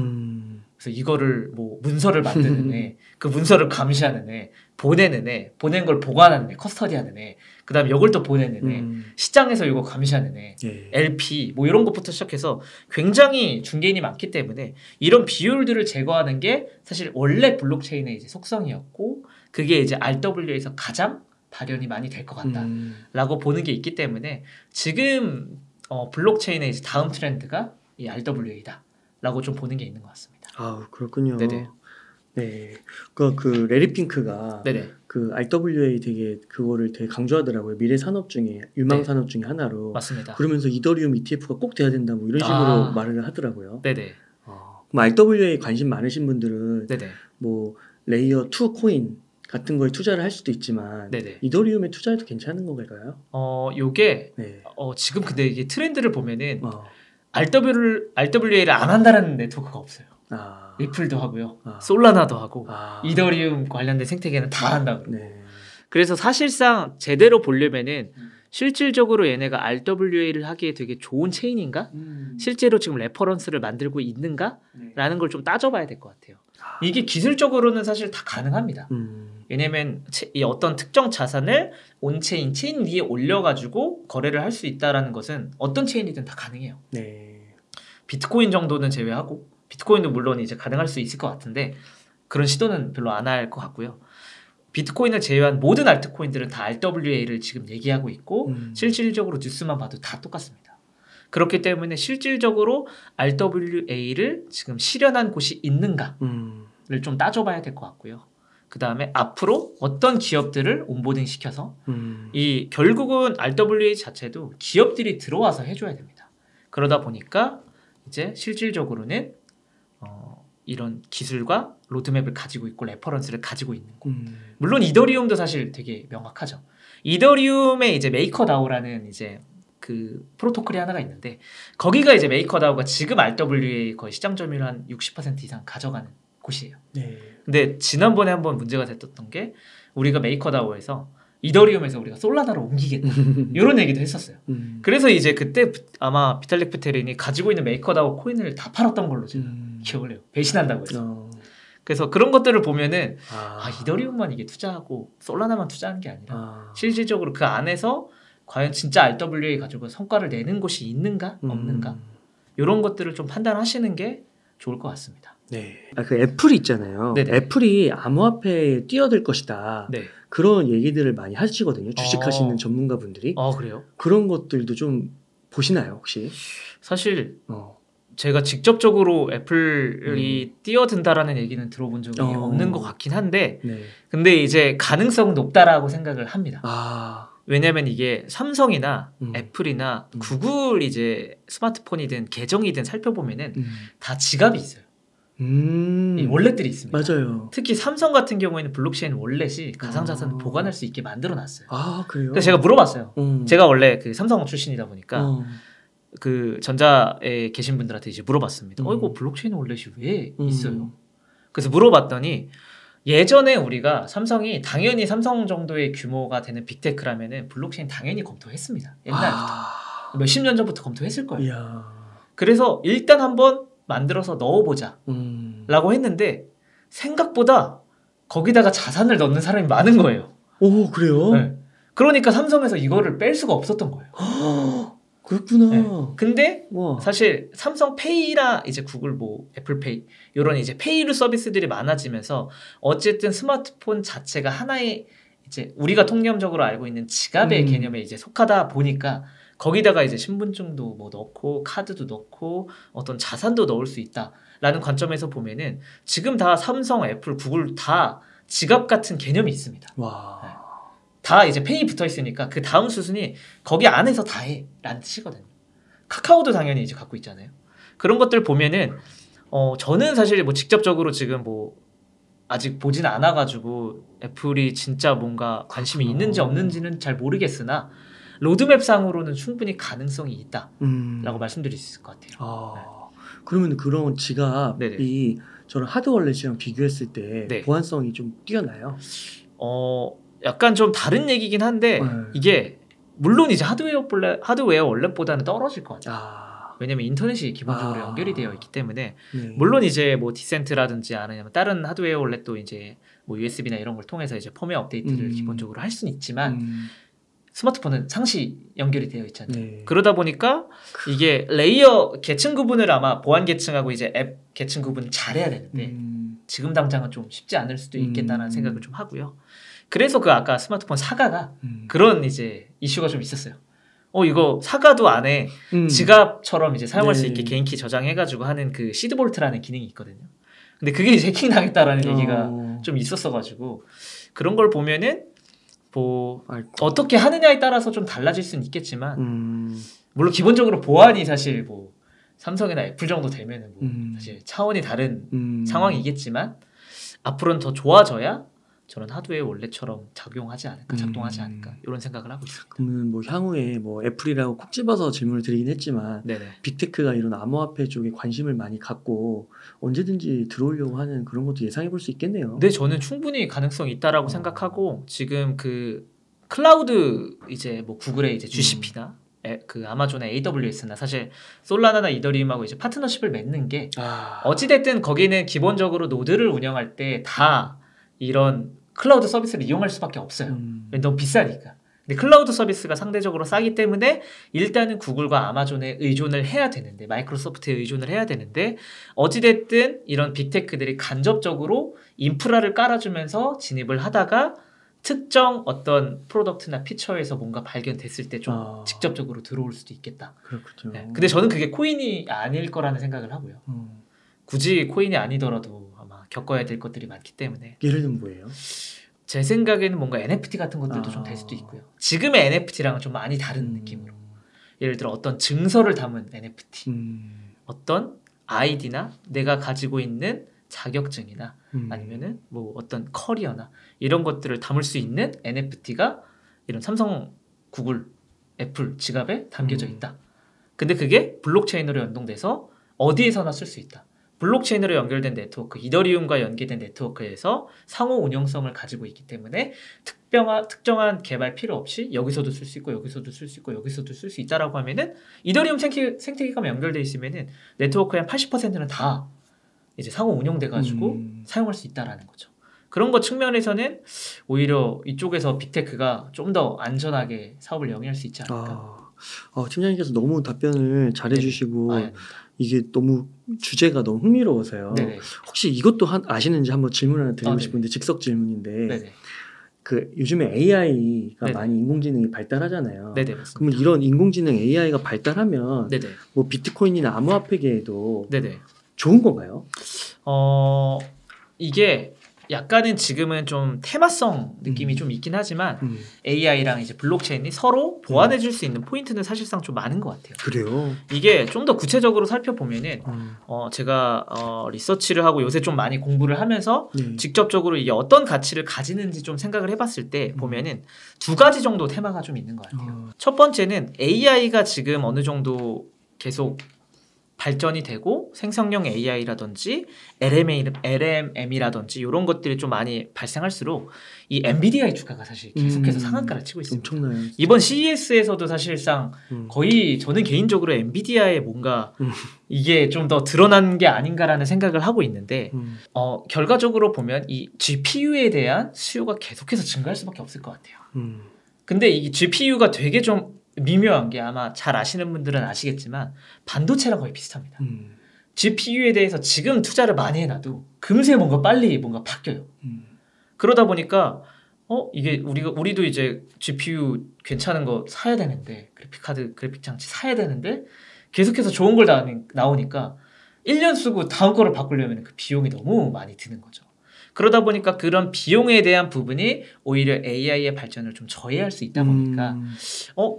[SPEAKER 2] 그래서 이거를 뭐 문서를 만드는 애, 그 문서를 감시하는 애, 보내는 애, 보낸 걸 보관하는 애, 커스터디하는 애, 그 다음에 이걸 또 보내는 애, 시장에서 이거 감시하는 애, LP 뭐 이런 것부터 시작해서 굉장히 중개인이 많기 때문에 이런 비율들을 제거하는 게 사실 원래 블록체인의 이제 속성이었고 그게 이제 RWA에서 가장 발현이 많이 될 것 같다라고 보는 게 있기 때문에 지금 블록체인의 이제 다음 트렌드가 이 RWA다라고 좀 보는 게 있는 것 같습니다.
[SPEAKER 1] 그렇군요.
[SPEAKER 2] 네네.
[SPEAKER 1] 네, 그 레리 핑크가
[SPEAKER 2] 네네.
[SPEAKER 1] 그 RWA 되게 그거를 되게 강조하더라고요. 미래 산업 중에 유망
[SPEAKER 2] 네.
[SPEAKER 1] 산업 중에 하나로.
[SPEAKER 2] 맞습니다.
[SPEAKER 1] 그러면서 이더리움 ETF가 꼭 돼야 된다 뭐 이런 식으로 말을 하더라고요.
[SPEAKER 2] 네네.
[SPEAKER 1] 그럼 RWA 관심 많으신 분들은
[SPEAKER 2] 네네.
[SPEAKER 1] 뭐 레이어 2 코인 같은 거에 투자를 할 수도 있지만
[SPEAKER 2] 네네.
[SPEAKER 1] 이더리움에 투자해도 괜찮은 건가요?
[SPEAKER 2] 요게
[SPEAKER 1] 네.
[SPEAKER 2] 지금 근데 이게 트렌드를 보면은 RWA를 안 한다라는 네트워크가 없어요. 리플도 하고요. 솔라나도 하고 이더리움 관련된 생태계는 다 한다고. 네. 그래서 사실상 제대로 보려면은 실질적으로 얘네가 RWA를 하기에 되게 좋은 체인인가? 실제로 지금 레퍼런스를 만들고 있는가? 라는 걸 좀 따져봐야 될 것 같아요. 이게 기술적으로는 사실 다 가능합니다. 왜냐면 이 어떤 특정 자산을 온체인, 체인 위에 올려가지고 거래를 할 수 있다는 것은 어떤 체인이든 다 가능해요.
[SPEAKER 1] 네.
[SPEAKER 2] 비트코인 정도는 제외하고, 비트코인도 물론 이제 가능할 수 있을 것 같은데 그런 시도는 별로 안 할 것 같고요. 비트코인을 제외한 모든 알트코인들은 다 RWA를 지금 얘기하고 있고 실질적으로 뉴스만 봐도 다 똑같습니다. 그렇기 때문에 실질적으로 RWA를 지금 실현한 곳이 있는가를 좀 따져봐야 될 것 같고요. 그 다음에 앞으로 어떤 기업들을 온보딩 시켜서 이 결국은 RWA 자체도 기업들이 들어와서 해줘야 됩니다. 그러다 보니까 이제 실질적으로는 이런 기술과 로드맵을 가지고 있고 레퍼런스를 가지고 있는 곳. 물론 이더리움도 사실 되게 명확하죠. 이더리움의 이제 메이커다오라는 이제 그 프로토콜이 하나가 있는데 거기가 이제 메이커다오가 지금 RWA 거의 시장 점유율 한 60% 이상 가져가는 곳이에요.
[SPEAKER 1] 네.
[SPEAKER 2] 근데 지난번에 한번 문제가 됐었던 게 우리가 메이커다오에서 이더리움에서 우리가 솔라나로 옮기겠다 이런 얘기도 했었어요. 그래서 이제 그때 아마 비탈릭 부테린이 가지고 있는 메이커다오 코인을 다 팔았던 걸로 제가 기억을 해요. 배신한다고 해서. 그래서 그런 것들을 보면은 이더리움만 이게 투자하고 솔라나만 투자하는 게 아니라 실질적으로 그 안에서 과연 진짜 RWA 가지고 성과를 내는 곳이 있는가 없는가 이런 것들을 좀 판단하시는 게 좋을 것 같습니다.
[SPEAKER 1] 네. 그 애플이 있잖아요. 네네. 애플이 암호화폐에 뛰어들 것이다.
[SPEAKER 2] 네.
[SPEAKER 1] 그런 얘기들을 많이 하시거든요. 주식하시는 전문가분들이.
[SPEAKER 2] 그래요?
[SPEAKER 1] 그런 것들도 좀 보시나요, 혹시?
[SPEAKER 2] 사실 제가 직접적으로 애플이 뛰어든다라는 얘기는 들어본 적이 없는 것 같긴 한데
[SPEAKER 1] 네.
[SPEAKER 2] 근데 이제 가능성은 높다라고 생각을 합니다. 왜냐면 이게 삼성이나 애플이나 구글 이제 스마트폰이든 계정이든 살펴보면은 다 지갑이 있어요. 이 월렛들이 있습니다.
[SPEAKER 1] 맞아요.
[SPEAKER 2] 특히 삼성 같은 경우에는 블록체인 월렛이 가상자산을 보관할 수 있게 만들어놨어요.
[SPEAKER 1] 그래요?
[SPEAKER 2] 그래서 제가 물어봤어요. 제가 원래 그 삼성 출신이다 보니까 그 전자에 계신 분들한테 이제 물어봤습니다. 이거 블록체인 월렛이 왜 있어요? 그래서 물어봤더니 예전에 우리가 삼성이 당연히 삼성 정도의 규모가 되는 빅테크라면은 블록체인 당연히 검토했습니다. 옛날부터 몇십 년 전부터 검토했을 거예요.
[SPEAKER 1] 이야.
[SPEAKER 2] 그래서 일단 한번 만들어서 넣어보자 라고 했는데 생각보다 거기다가 자산을 넣는 사람이 많은 거예요.
[SPEAKER 1] 오, 그래요?
[SPEAKER 2] 네. 그러니까 삼성에서 이거를 뺄 수가 없었던 거예요.
[SPEAKER 1] 그렇구나.
[SPEAKER 2] 네. 근데 사실 삼성페이나 이제 구글 뭐 애플페이 이런 이제 페이류 서비스들이 많아지면서 어쨌든 스마트폰 자체가 하나의 이제 우리가 통념적으로 알고 있는 지갑의 개념에 이제 속하다 보니까 거기다가 이제 신분증도 뭐 넣고 카드도 넣고 어떤 자산도 넣을 수 있다라는 관점에서 보면은 지금 다 삼성, 애플, 구글 다 지갑 같은 개념이 있습니다.
[SPEAKER 1] 와.
[SPEAKER 2] 네. 다 이제 페이 붙어 있으니까 그 다음 수순이 거기 안에서 다 해라는 뜻이거든요. 카카오도 당연히 이제 갖고 있잖아요. 그런 것들 보면은 저는 사실 뭐 직접적으로 지금 뭐 아직 보진 않아가지고 애플이 진짜 뭔가 관심이 있는지 없는지는 잘 모르겠으나 로드맵상으로는 충분히 가능성이 있다라고 말씀드릴 수 있을 것 같아요.
[SPEAKER 1] 네. 그러면 그런 지갑이 저런 하드월렛이랑 비교했을 때 보안성이 좀 뛰어나요?
[SPEAKER 2] 약간 좀 다른 얘기긴 한데 이게 물론 이제 하드웨어 월렛보다는 떨어질 것 같아요. 왜냐면 인터넷이 기본적으로 연결이 되어 있기 때문에 물론 이제 뭐 디센트라든지 아니면 다른 하드웨어 월렛도 이제 뭐 USB나 이런 걸 통해서 이제 펌웨어 업데이트를 기본적으로 할 수는 있지만 스마트폰은 상시 연결이 되어 있잖아요. 그러다 보니까 이게 레이어 계층 구분을 아마 보안 계층하고 이제 앱 계층 구분을 잘해야 되는데 지금 당장은 좀 쉽지 않을 수도 있겠다는 생각을 좀 하고요. 그래서 그 아까 스마트폰 사과가 그런 이제 이슈가 좀 있었어요. 이거 사과도 안에 지갑처럼 이제 사용할 수 있게 개인키 저장해가지고 하는 그 시드볼트라는 기능이 있거든요. 근데 그게 이제 해킹당했다라는 얘기가 좀 있었어가지고 그런 걸 보면은 뭐 어떻게 하느냐에 따라서 좀 달라질 수는 있겠지만 물론 기본적으로 보안이 사실 뭐 삼성이나 애플 정도 되면은 뭐 사실 차원이 다른 상황이겠지만 앞으로는 더 좋아져야 저는 하드웨어 원래처럼 작동하지 않을까 이런 생각을 하고 있습니다.
[SPEAKER 1] 그러면 뭐 향후에 뭐 애플이라고 콕 집어서 질문을 드리긴 했지만 네네. 빅테크가 이런 암호화폐 쪽에 관심을 많이 갖고 언제든지 들어오려고 하는 그런 것도 예상해 볼 수 있겠네요.
[SPEAKER 2] 네, 저는 충분히 가능성이 있다라고 생각하고 지금 그 클라우드 이제 뭐 구글의 이제 GCP나 그 아마존의 AWS나 사실 솔라나나 이더리움하고 이제 파트너십을 맺는 게 어찌됐든 거기는 기본적으로 노드를 운영할 때 다 이런 클라우드 서비스를 이용할 수밖에 없어요. 너무 비싸니까. 근데 클라우드 서비스가 상대적으로 싸기 때문에 일단은 구글과 아마존에 의존을 해야 되는데 마이크로소프트에 의존을 해야 되는데 어찌됐든 이런 빅테크들이 간접적으로 인프라를 깔아주면서 진입을 하다가 특정 어떤 프로덕트나 피처에서 뭔가 발견됐을 때 좀 직접적으로 들어올 수도 있겠다.
[SPEAKER 1] 그렇군요.
[SPEAKER 2] 네. 근데 저는 그게 코인이 아닐 거라는 생각을 하고요. 굳이 코인이 아니더라도 아마 겪어야 될 것들이 많기 때문에.
[SPEAKER 1] 예를 들면 뭐예요?
[SPEAKER 2] 제 생각에는 뭔가 NFT 같은 것들도 좀 될 수도 있고요. 지금의 NFT랑은 좀 많이 다른 느낌으로. 예를 들어 어떤 증서를 담은 NFT, 어떤 아이디나 내가 가지고 있는 자격증이나 아니면은 뭐 어떤 커리어나 이런 것들을 담을 수 있는 NFT가 이런 삼성, 구글, 애플 지갑에 담겨져 있다. 근데 그게 블록체인으로 연동돼서 어디에서나 쓸 수 있다. 블록체인으로 연결된 네트워크, 이더리움과 연계된 네트워크에서 상호 운영성을 가지고 있기 때문에 특정한 개발 필요 없이 여기서도 쓸 수 있고 여기서도 쓸 수 있고 여기서도 쓸 수 있다라고 하면은 이더리움 생태계가 연결돼 있으면은 네트워크의 한 80%는 다 이제 상호 운영돼가지고 사용할 수 있다라는 거죠. 그런 것 측면에서는 오히려 이쪽에서 빅테크가 좀 더 안전하게 사업을 영위할 수 있지 않을까.
[SPEAKER 1] 팀장님께서 너무 답변을 잘해주시고 이게 너무 주제가 너무 흥미로워서요. 네네. 혹시 이것도 아시는지 한번 질문 하나 드리고 싶은데 즉석 질문인데 네네. 그 요즘에 AI가 네네. 많이 인공지능이 발달하잖아요. 네네, 그러면 이런 인공지능 AI가 발달하면 네네. 뭐 비트코인이나 암호화폐계에도 네네. 좋은 건가요?
[SPEAKER 2] 이게 약간은 지금은 좀 테마성 느낌이 좀 있긴 하지만 AI랑 이제 블록체인이 서로 보완해 줄 수 있는 포인트는 사실상 좀 많은 것 같아요.
[SPEAKER 1] 그래요?
[SPEAKER 2] 이게 좀 더 구체적으로 살펴보면은 제가 리서치를 하고 요새 좀 많이 공부를 하면서 직접적으로 이게 어떤 가치를 가지는지 좀 생각을 해봤을 때 보면은 두 가지 정도 테마가 좀 있는 것 같아요. 첫 번째는 AI가 지금 어느 정도 계속 발전이 되고 생성형 AI라든지 LMM이라든지 이런 것들이 좀 많이 발생할수록 이 엔비디아의 주가가 사실 계속해서 상한가를 치고 있습니다.
[SPEAKER 1] 엄청나요. 진짜.
[SPEAKER 2] 이번 CES에서도 사실상 거의 저는 개인적으로 엔비디아의 뭔가 이게 좀 더 드러난 게 아닌가라는 생각을 하고 있는데 결과적으로 보면 이 GPU에 대한 수요가 계속해서 증가할 수밖에 없을 것 같아요. 근데 이 GPU가 되게 좀 미묘한 게 아마 잘 아시는 분들은 아시겠지만 반도체랑 거의 비슷합니다. GPU에 대해서 지금 투자를 많이 해놔도 금세 뭔가 빨리 뭔가 바뀌어요. 그러다 보니까 이게 우리도 이제 GPU 괜찮은 거 사야 되는데 그래픽 장치 사야 되는데 계속해서 좋은 걸 나오니까 1년 쓰고 다음 거를 바꾸려면 그 비용이 너무 많이 드는 거죠. 그러다 보니까 그런 비용에 대한 부분이 오히려 AI의 발전을 좀 저해할 수 있다 보니까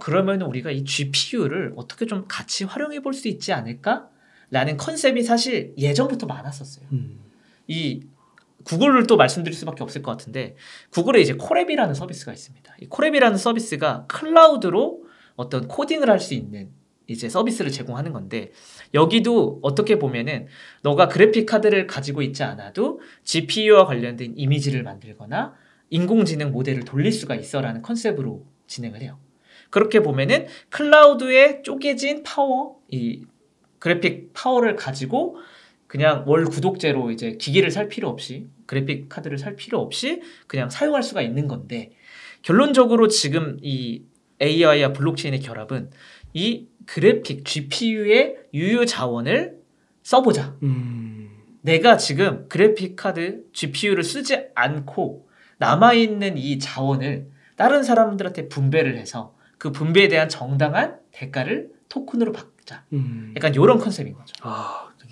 [SPEAKER 2] 그러면 우리가 이 GPU를 어떻게 좀 같이 활용해 볼 수 있지 않을까? 라는 컨셉이 사실 예전부터 많았었어요. 이 구글을 또 말씀드릴 수밖에 없을 것 같은데 구글에 이제 콜앱이라는 서비스가 있습니다. 이 콜앱이라는 서비스가 클라우드로 어떤 코딩을 할 수 있는 이제 서비스를 제공하는 건데 여기도 어떻게 보면은 너가 그래픽 카드를 가지고 있지 않아도 GPU와 관련된 이미지를 만들거나 인공지능 모델을 돌릴 수가 있어라는 컨셉으로 진행을 해요. 그렇게 보면은 클라우드에 쪼개진 파워, 이 그래픽 파워를 가지고 그냥 월 구독제로 이제 기기를 살 필요 없이 그래픽 카드를 살 필요 없이 그냥 사용할 수가 있는 건데 결론적으로 지금 이 AI와 블록체인의 결합은 이 그래픽 GPU의 유효 자원을 써보자. 내가 지금 그래픽 카드 GPU를 쓰지 않고 남아있는 이 자원을 다른 사람들한테 분배를 해서 그 분배에 대한 정당한 대가를 토큰으로 받자. 약간 이런 컨셉인 거죠.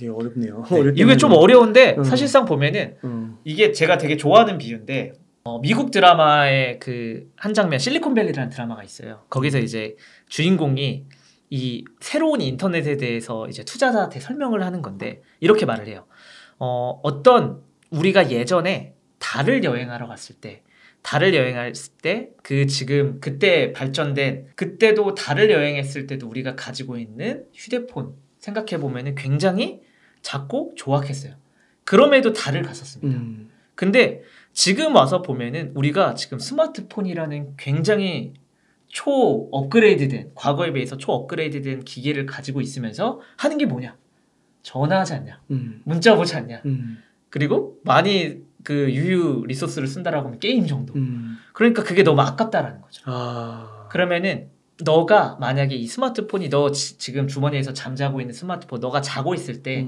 [SPEAKER 1] 이게 어렵네요.
[SPEAKER 2] 이게 좀 어려운데 사실상 보면은 이게 제가 되게 좋아하는 비유인데 미국 드라마의 그 한 장면 실리콘밸리라는 드라마가 있어요. 거기서 이제 주인공이 이 새로운 인터넷에 대해서 이제 투자자한테 설명을 하는 건데 이렇게 말을 해요. 어떤 우리가 예전에 달을 여행하러 갔을 때 그 지금 그때 발전된 그때도 달을 여행했을 때도 우리가 가지고 있는 휴대폰 생각해 보면은 굉장히 작고 조악했어요. 그럼에도 달을 갔었습니다. 근데 지금 와서 보면은 우리가 지금 스마트폰이라는 굉장히 초 업그레이드된 과거에 비해서 초 업그레이드된 기계를 가지고 있으면서 하는 게 뭐냐? 전화하지 않냐? 문자 보지 않냐? 그리고 많이 그 유유 리소스를 쓴다라고 하면 게임 정도. 그러니까 그게 너무 아깝다라는 거죠. 그러면은 너가 만약에 이 스마트폰이 너 지금 주머니에서 잠자고 있는 스마트폰 너가 자고 있을 때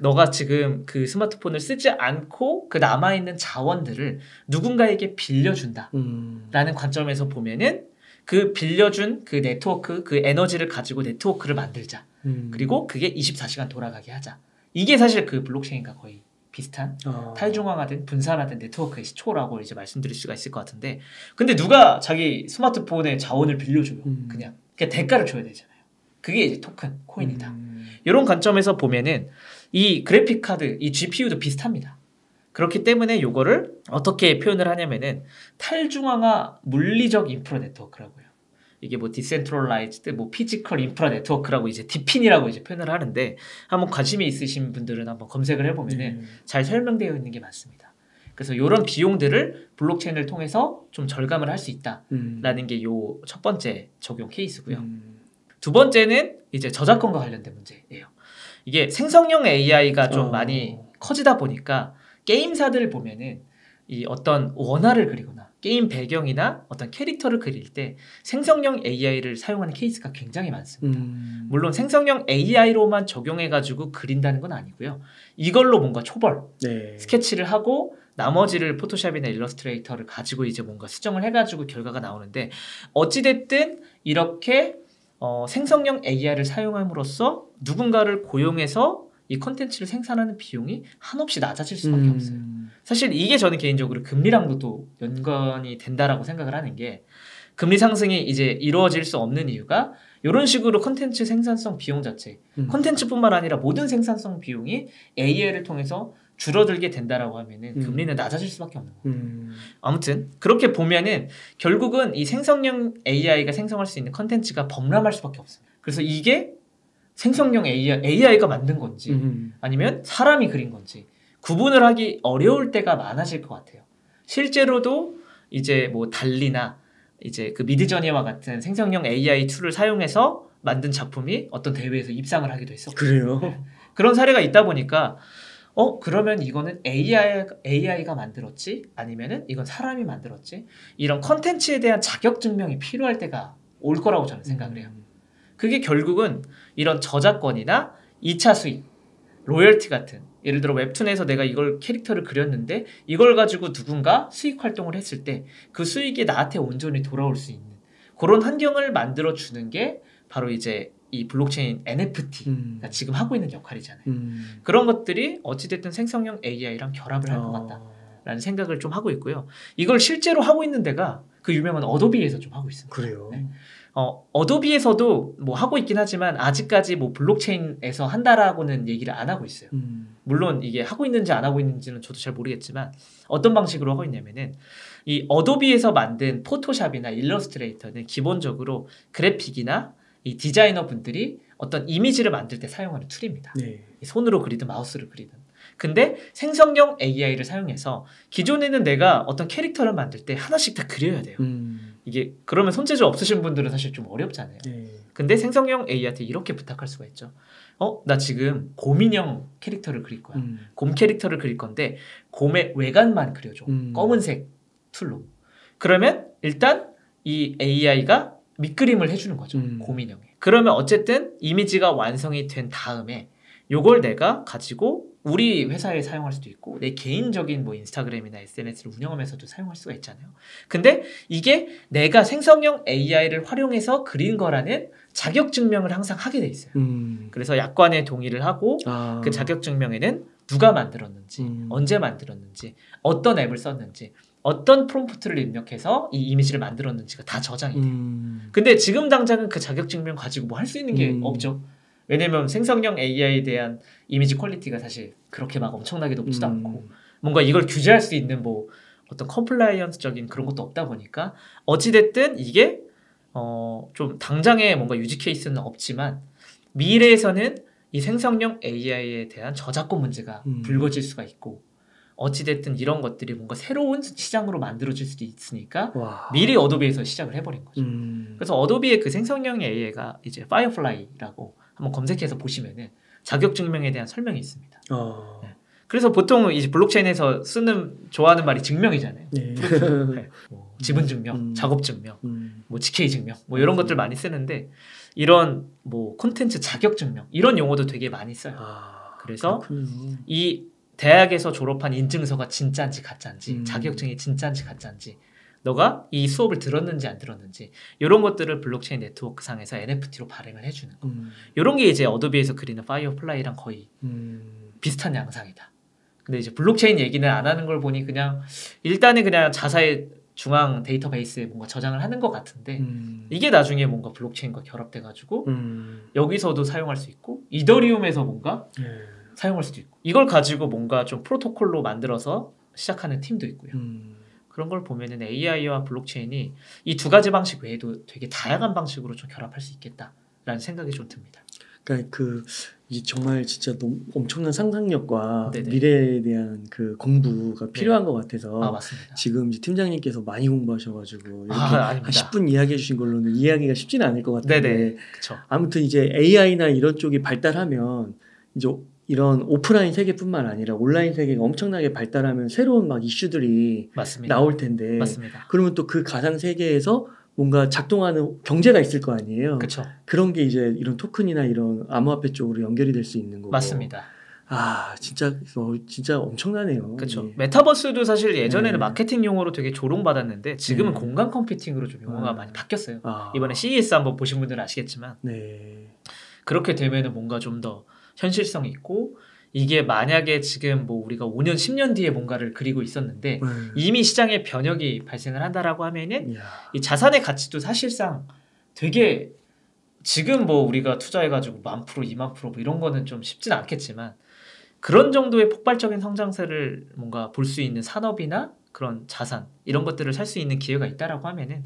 [SPEAKER 2] 너가 지금 그 스마트폰을 쓰지 않고 그 남아있는 자원들을 누군가에게 빌려준다 라는 관점에서 보면은 그 빌려준 그 네트워크 그 에너지를 가지고 네트워크를 만들자 그리고 그게 24시간 돌아가게 하자. 이게 사실 그 블록체인과 거의 비슷한 탈중앙화된 분산화된 네트워크의 시초라고 이제 말씀드릴 수가 있을 것 같은데 근데 누가 자기 스마트폰에 자원을 빌려줘요. 그냥 대가를 줘야 되잖아요. 그게 이제 토큰, 코인이다. 이런 관점에서 보면은 이 그래픽 카드, 이 GPU도 비슷합니다. 그렇기 때문에 요거를 어떻게 표현을 하냐면은 탈중앙화 물리적 인프라 네트워크라고요. 이게 뭐 디센트럴라이즈드 뭐 피지컬 인프라 네트워크라고 이제 디핀이라고 이제 표현을 하는데 한번 관심이 있으신 분들은 한번 검색을 해보면은 잘 설명되어 있는 게 많습니다. 그래서 이런 비용들을 블록체인을 통해서 좀 절감을 할 수 있다라는 게 요 첫 번째 적용 케이스고요. 두 번째는 이제 저작권과 관련된 문제예요. 이게 생성형 AI가 좀 많이 커지다 보니까 게임사들을 보면은 이 어떤 원화를 그리거나 게임 배경이나 어떤 캐릭터를 그릴 때 생성형 AI를 사용하는 케이스가 굉장히 많습니다. 물론 생성형 AI로만 적용해가지고 그린다는 건 아니고요. 이걸로 뭔가 초벌, 스케치를 하고 나머지를 포토샵이나 일러스트레이터를 가지고 이제 뭔가 수정을 해가지고 결과가 나오는데 어찌됐든 이렇게 생성형 AI를 사용함으로써 누군가를 고용해서 이 콘텐츠를 생산하는 비용이 한없이 낮아질 수밖에 없어요. 사실 이게 저는 개인적으로 금리랑도 또 연관이 된다라고 생각을 하는 게 금리 상승이 이제 이루어질 수 없는 이유가 이런 식으로 콘텐츠 생산성 비용 자체 콘텐츠뿐만 아니라 모든 생산성 비용이 AI를 통해서 줄어들게 된다라고 하면은 금리는 낮아질 수밖에 없는 거예요. 아무튼 그렇게 보면은 결국은 이 생성형 AI가 생성할 수 있는 콘텐츠가 범람할 수밖에 없어요. 그래서 이게 생성형 AI가 만든 건지 아니면 사람이 그린 건지 구분을 하기 어려울 때가 많아질 것 같아요. 실제로도 이제 뭐 달리나 이제 그 미드저니와 같은 생성형 AI 툴을 사용해서 만든 작품이 어떤 대회에서 입상을 하기도 했었고
[SPEAKER 1] 그래요?
[SPEAKER 2] 그런 사례가 있다 보니까 그러면 이거는 AI가 만들었지? 아니면은 이건 사람이 만들었지? 이런 컨텐츠에 대한 자격 증명이 필요할 때가 올 거라고 저는 생각을 해요. 그게 결국은 이런 저작권이나 2차 수익, 로열티 같은 예를 들어 웹툰에서 내가 이걸 캐릭터를 그렸는데 이걸 가지고 누군가 수익 활동을 했을 때 그 수익이 나한테 온전히 돌아올 수 있는 그런 환경을 만들어주는 게 바로 이제 이 블록체인 NFT가 지금 하고 있는 역할이잖아요. 그런 것들이 어찌됐든 생성형 AI랑 결합을 할 것 같다라는 생각을 좀 하고 있고요. 이걸 실제로 하고 있는 데가 그 유명한 어도비에서 좀 하고 있습니다.
[SPEAKER 1] 그래요?
[SPEAKER 2] 네. 어도비에서도 뭐 하고 있긴 하지만 아직까지 뭐 블록체인에서 한다라고는 얘기를 안 하고 있어요. 물론 이게 하고 있는지 안 하고 있는지는 저도 잘 모르겠지만 어떤 방식으로 하고 있냐면은 이 어도비에서 만든 포토샵이나 일러스트레이터는 기본적으로 그래픽이나 이 디자이너 분들이 어떤 이미지를 만들 때 사용하는 툴입니다. 손으로 그리든 마우스를 그리든. 근데 생성형 AI를 사용해서 기존에는 내가 어떤 캐릭터를 만들 때 하나씩 다 그려야 돼요. 이게 그러면 손재주 없으신 분들은 사실 좀 어렵잖아요. 근데 생성형 AI한테 이렇게 부탁할 수가 있죠. 나 지금 곰인형 캐릭터를 그릴 거야. 곰 캐릭터를 그릴 건데 곰의 외관만 그려줘. 검은색 툴로. 그러면 일단 이 AI가 밑그림을 해주는 거죠. 곰인형에. 그러면 어쨌든 이미지가 완성이 된 다음에 요걸 내가 가지고 우리 회사에 사용할 수도 있고 내 개인적인 뭐 인스타그램이나 SNS를 운영하면서도 사용할 수가 있잖아요. 근데 이게 내가 생성형 AI를 활용해서 그린 거라는 자격 증명을 항상 하게 돼 있어요. 그래서 약관에 동의를 하고 그 자격 증명에는 누가 만들었는지, 언제 만들었는지, 어떤 앱을 썼는지, 어떤 프롬프트를 입력해서 이 이미지를 만들었는지가 다 저장이 돼요. 근데 지금 당장은 그 자격 증명 가지고 뭐 할 수 있는 게 없죠. 왜냐면 생성형 AI에 대한 이미지 퀄리티가 사실 그렇게 막 엄청나게 높지도 않고 뭔가 이걸 규제할 수 있는 뭐 어떤 컴플라이언스적인 그런 것도 없다 보니까 어찌됐든 이게 좀 당장에 뭔가 유지 케이스는 없지만 미래에서는 이 생성형 AI에 대한 저작권 문제가 불거질 수가 있고 어찌됐든 이런 것들이 뭔가 새로운 시장으로 만들어질 수도 있으니까 미리 어도비에서 시작을 해버린 거죠. 그래서 어도비의 그 생성형 AI가 이제 파이어플라이라고 한번 검색해서 보시면은 자격증명에 대한 설명이 있습니다. 네. 그래서 보통 이제 블록체인에서 좋아하는 말이 증명이잖아요. 네. 네. 뭐 지분 증명, 작업 증명, 뭐 GK 증명, 뭐 이런 것들 많이 쓰는데 이런 뭐 콘텐츠 자격 증명 이런 용어도 되게 많이 써요. 그래서 그렇군요. 이 대학에서 졸업한 인증서가 진짜인지 가짜인지, 자격증이 진짜인지 가짜인지, 너가 이 수업을 들었는지 안 들었는지 이런 것들을 블록체인 네트워크 상에서 NFT로 발행을 해주는 거. 이런 게 이제 어도비에서 그리는 파이어플라이랑 거의 비슷한 양상이다. 근데 이제 블록체인 얘기는 안 하는 걸 보니 그냥 일단은 그냥 자사의 중앙 데이터베이스에 뭔가 저장을 하는 것 같은데 이게 나중에 뭔가 블록체인과 결합돼가지고 여기서도 사용할 수 있고 이더리움에서 뭔가 사용할 수도 있고 이걸 가지고 뭔가 좀 프로토콜로 만들어서 시작하는 팀도 있고요. 그런 걸 보면은 AI와 블록체인이 이 두 가지 방식 외에도 되게 다양한 방식으로 좀 결합할 수 있겠다라는 생각이 좀 듭니다.
[SPEAKER 1] 그러니까 이 정말 진짜 너무 엄청난 상상력과 네네. 미래에 대한 그 공부가 필요한 네. 것 같아서
[SPEAKER 2] 맞습니다.
[SPEAKER 1] 지금 이제 팀장님께서 많이 공부하셔가지고 이렇게 한 10분 이야기해 주신 걸로는 이해하기가 쉽지는 않을 것 같은데
[SPEAKER 2] 네네. 그쵸.
[SPEAKER 1] 아무튼 이제 AI나 이런 쪽이 발달하면 이제 이런 오프라인 세계뿐만 아니라 온라인 세계가 엄청나게 발달하면 새로운 막 이슈들이 맞습니다. 나올 텐데
[SPEAKER 2] 맞습니다.
[SPEAKER 1] 그러면 또 그 가상 세계에서 뭔가 작동하는 경제가 있을 거 아니에요.
[SPEAKER 2] 그쵸.
[SPEAKER 1] 그런 게 이제 이런 토큰이나 이런 암호화폐 쪽으로 연결이 될 수 있는 거고.
[SPEAKER 2] 맞습니다.
[SPEAKER 1] 진짜 엄청나네요.
[SPEAKER 2] 그렇죠. 메타버스도 사실 예전에는 마케팅 용어로 되게 조롱받았는데 지금은 공간 컴퓨팅으로 좀 용어가 많이 바뀌었어요. 이번에 CES 한번 보신 분들은 아시겠지만 그렇게 되면은 뭔가 좀 더 현실성이 있고 이게 만약에 지금 뭐 우리가 5년, 10년 뒤에 뭔가를 그리고 있었는데 이미 시장에 변혁이 발생을 한다라고 하면은 이 자산의 가치도 사실상 되게 지금 뭐 우리가 투자해가지고 1000%, 20,000% 뭐 이런 거는 좀 쉽지는 않겠지만 그런 정도의 폭발적인 성장세를 뭔가 볼 수 있는 산업이나 그런 자산 이런 것들을 살 수 있는 기회가 있다라고 하면은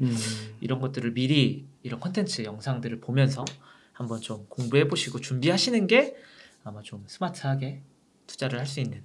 [SPEAKER 2] 이런 것들을 미리 이런 콘텐츠 영상들을 보면서 한번 좀 공부해 보시고 준비하시는 게 아마 좀 스마트하게 투자를 할 수 있는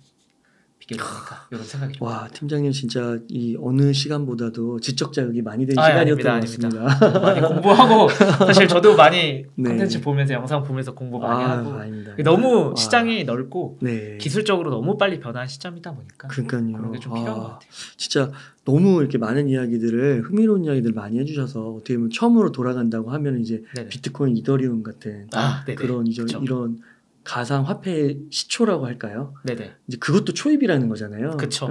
[SPEAKER 2] 비결이 아닐까 이런 생각이 좀
[SPEAKER 1] 듭니다. 팀장님 진짜 이 어느 시간보다도 지적 자극이 많이 된 시간이었던 것 같습니다.
[SPEAKER 2] 많이 공부하고 사실 저도 많이 콘텐츠 보면서 영상 보면서 공부 많이 하고
[SPEAKER 1] 아닙니다.
[SPEAKER 2] 너무 시장이 넓고 기술적으로 너무 빨리 변화한 시점이다 보니까
[SPEAKER 1] 그러니까요.
[SPEAKER 2] 그런 게 좀 필요한 것 같아요.
[SPEAKER 1] 진짜 너무 이렇게 많은 이야기들을 흥미로운 이야기들 많이 해주셔서 어떻게 보면 처음으로 돌아간다고 하면 이제 비트코인, 이더리움 같은 그런 이런 가상 화폐의 시초라고 할까요?
[SPEAKER 2] 네네.
[SPEAKER 1] 이제 그것도 초입이라는 거잖아요.
[SPEAKER 2] 그렇죠.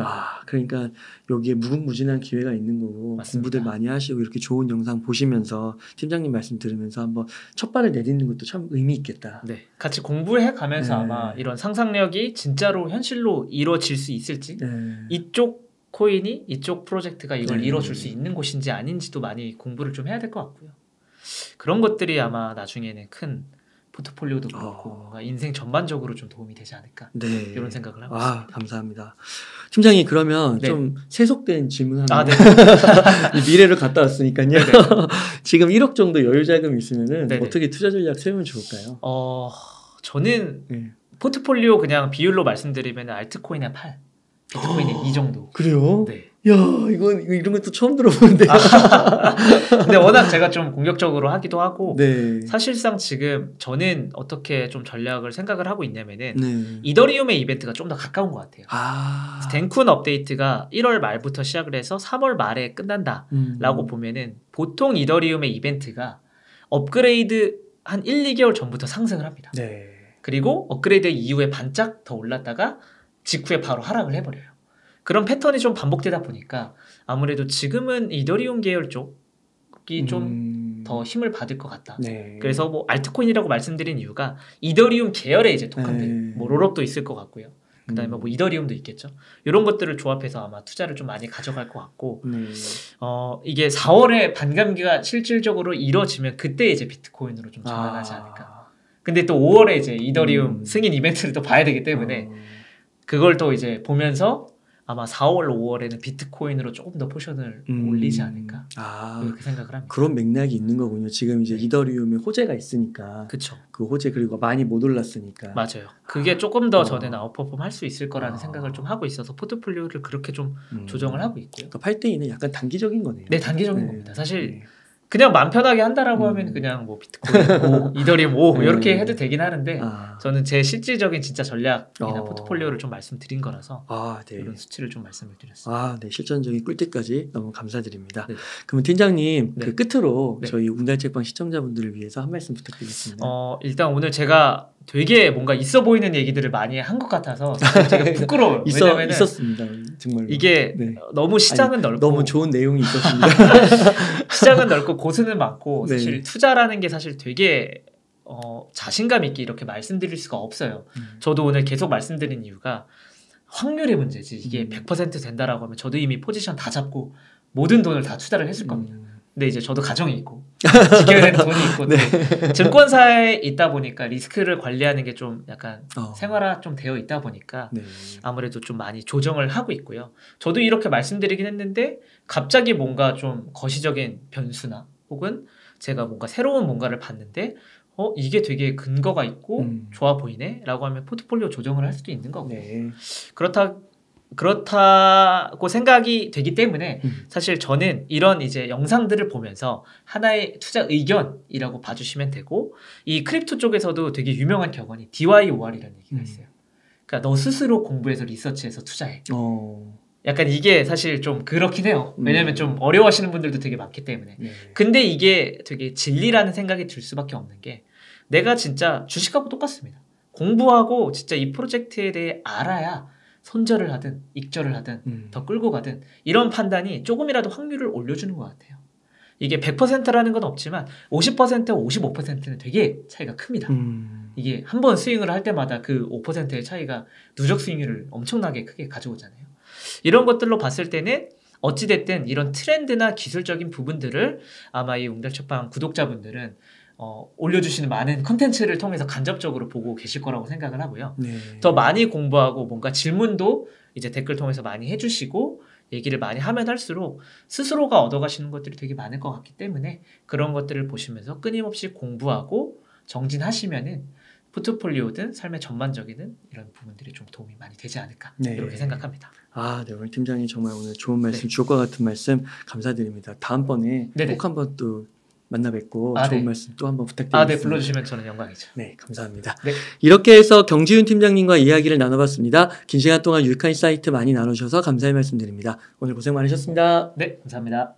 [SPEAKER 1] 그러니까 여기에 무궁무진한 기회가 있는 거고 맞습니다. 공부들 많이 하시고 이렇게 좋은 영상 보시면서 팀장님 말씀 들으면서 한번 첫 발을 내딛는 것도 참 의미 있겠다.
[SPEAKER 2] 네, 같이 공부해 가면서 아마 이런 상상력이 진짜로 현실로 이루어질 수 있을지 이쪽 코인이 이쪽 프로젝트가 이걸 이루어줄 수 있는 곳인지 아닌지도 많이 공부를 좀 해야 될 것 같고요. 그런 것들이 아마 나중에는 큰 포트폴리오도 그렇고 뭔가 인생 전반적으로 좀 도움이 되지 않을까 이런 생각을 하고 있습니다.
[SPEAKER 1] 감사합니다. 팀장님 그러면 좀 세속된 질문 하나 미래를 갔다 왔으니까요. 지금 1억 정도 여유 자금이 있으면은 어떻게 투자 전략 세우면 좋을까요?
[SPEAKER 2] 저는 포트폴리오 그냥 비율로 말씀드리면 알트코인의 8, 비트코인의 2 정도.
[SPEAKER 1] 그래요? 네. 야, 이런 것도 처음 들어보는데.
[SPEAKER 2] 근데 워낙 제가 좀 공격적으로 하기도 하고 사실상 지금 저는 어떻게 좀 전략을 생각을 하고 있냐면은 이더리움의 이벤트가 좀 더 가까운 것 같아요. 덴쿤 업데이트가 1월 말부터 시작을 해서 3월 말에 끝난다라고 보면은 보통 이더리움의 이벤트가 업그레이드 한 1, 2개월 전부터 상승을 합니다. 그리고 업그레이드 이후에 반짝 더 올랐다가 직후에 바로 하락을 해버려요. 그런 패턴이 좀 반복되다 보니까 아무래도 지금은 이더리움 계열 쪽이 좀 더 힘을 받을 것 같다. 그래서 뭐 알트코인이라고 말씀드린 이유가 이더리움 계열의 이제 토큰들, 뭐 롤업도 있을 것 같고요. 그다음에 뭐 이더리움도 있겠죠. 이런 것들을 조합해서 아마 투자를 좀 많이 가져갈 것 같고, 이게 4월에 반감기가 실질적으로 이뤄지면 그때 이제 비트코인으로 좀 전환하지 않을까. 근데 또 5월에 이제 이더리움 승인 이벤트를 또 봐야 되기 때문에 그걸 또 이제 보면서 아마 4월, 5월에는 비트코인으로 조금 더 포션을 올리지 않을까 그렇게 생각을 합니다.
[SPEAKER 1] 그런 맥락이 있는 거군요. 지금 이제 이더리움에 호재가 있으니까.
[SPEAKER 2] 그렇죠.
[SPEAKER 1] 그 호재 그리고 많이 못 올랐으니까.
[SPEAKER 2] 맞아요. 그게 조금 더 전에는 아웃퍼폼 할 수 있을 거라는 생각을 좀 하고 있어서 포트폴리오를 그렇게 좀 조정을 하고 있고요.
[SPEAKER 1] 그러니까 8대2는 약간 단기적인 거네요.
[SPEAKER 2] 네, 단기적인 겁니다. 사실 그냥 마음 편하게 한다라고 하면 그냥 뭐 비트코인 5, 이더리움 5 이렇게 해도 되긴 하는데 저는 제 실질적인 진짜 전략이나 포트폴리오를 좀 말씀드린 거라서 이런 수치를 좀 말씀을 드렸습니다.
[SPEAKER 1] 네, 실전적인 꿀팁까지 너무 감사드립니다. 그럼 팀장님 그 끝으로 저희 웅달책방 시청자분들을 위해서 한 말씀 부탁드리겠습니다.
[SPEAKER 2] 일단 오늘 제가 되게 뭔가 있어 보이는 얘기들을 많이 한 것 같아서 제가 부끄러워요. 왜냐면
[SPEAKER 1] 있었습니다. 정말
[SPEAKER 2] 이게 너무 시장은 넓고
[SPEAKER 1] 너무 좋은 내용이 있었습니다.
[SPEAKER 2] 시장은 넓고 고수는 많고 사실 투자라는 게 사실 되게 자신감 있게 이렇게 말씀드릴 수가 없어요. 저도 오늘 계속 말씀드린 이유가 확률의 문제지. 이게 100% 된다라고 하면 저도 이미 포지션 다 잡고 모든 돈을 다 투자를 했을 겁니다. 근데 이제 저도 가정이 있고 지켜야 되는 돈이 있고 증권사에 있다 보니까 리스크를 관리하는 게 좀 약간 생활화 좀 되어 있다 보니까 아무래도 좀 많이 조정을 하고 있고요. 저도 이렇게 말씀드리긴 했는데 갑자기 뭔가 좀 거시적인 변수나 혹은 제가 뭔가 새로운 뭔가를 봤는데 이게 되게 근거가 있고 좋아 보이네 라고 하면 포트폴리오 조정을 할 수도 있는 거고요. 그렇다고 생각이 되기 때문에 사실 저는 이런 이제 영상들을 보면서 하나의 투자 의견이라고 봐주시면 되고, 이 크립토 쪽에서도 되게 유명한 격언이 DYOR이라는 얘기가 있어요. 그러니까 너 스스로 공부해서 리서치해서 투자해. 약간 이게 사실 좀 그렇긴 해요. 왜냐면 좀 어려워하시는 분들도 되게 많기 때문에. 근데 이게 되게 진리라는 생각이 들 수밖에 없는 게, 내가 진짜 주식하고 똑같습니다. 공부하고 진짜 이 프로젝트에 대해 알아야 손절을 하든 익절을 하든 더 끌고 가든 이런 판단이 조금이라도 확률을 올려주는 것 같아요. 이게 100%라는 건 없지만 50%, 55%는 되게 차이가 큽니다. 이게 한 번 스윙을 할 때마다 그 5%의 차이가 누적 수익률을 엄청나게 크게 가져오잖아요. 이런 것들로 봤을 때는 어찌됐든 이런 트렌드나 기술적인 부분들을 아마 이 웅달책방 구독자분들은 올려주시는 많은 컨텐츠를 통해서 간접적으로 보고 계실 거라고 생각을 하고요. 더 많이 공부하고 뭔가 질문도 이제 댓글 통해서 많이 해주시고 얘기를 많이 하면 할수록 스스로가 얻어가시는 것들이 되게 많을 것 같기 때문에 그런 것들을 보시면서 끊임없이 공부하고 정진하시면은 포트폴리오든 삶의 전반적인 이런 부분들이 좀 도움이 많이 되지 않을까 이렇게 생각합니다.
[SPEAKER 1] 네, 오늘 팀장님 정말 오늘 좋은 말씀, 주옥과 같은 말씀 감사드립니다. 다음번에 꼭 한번 또 만나 뵙고 좋은 말씀 또 한번 부탁드리겠습니다.
[SPEAKER 2] 네, 불러주시면 저는 영광이죠.
[SPEAKER 1] 네, 감사합니다. 이렇게 해서 경지윤 팀장님과 이야기를 나눠봤습니다. 긴 시간 동안 유익한 사이트 많이 나눠주셔서 감사의 말씀드립니다. 오늘 고생 많으셨습니다.
[SPEAKER 2] 네, 감사합니다.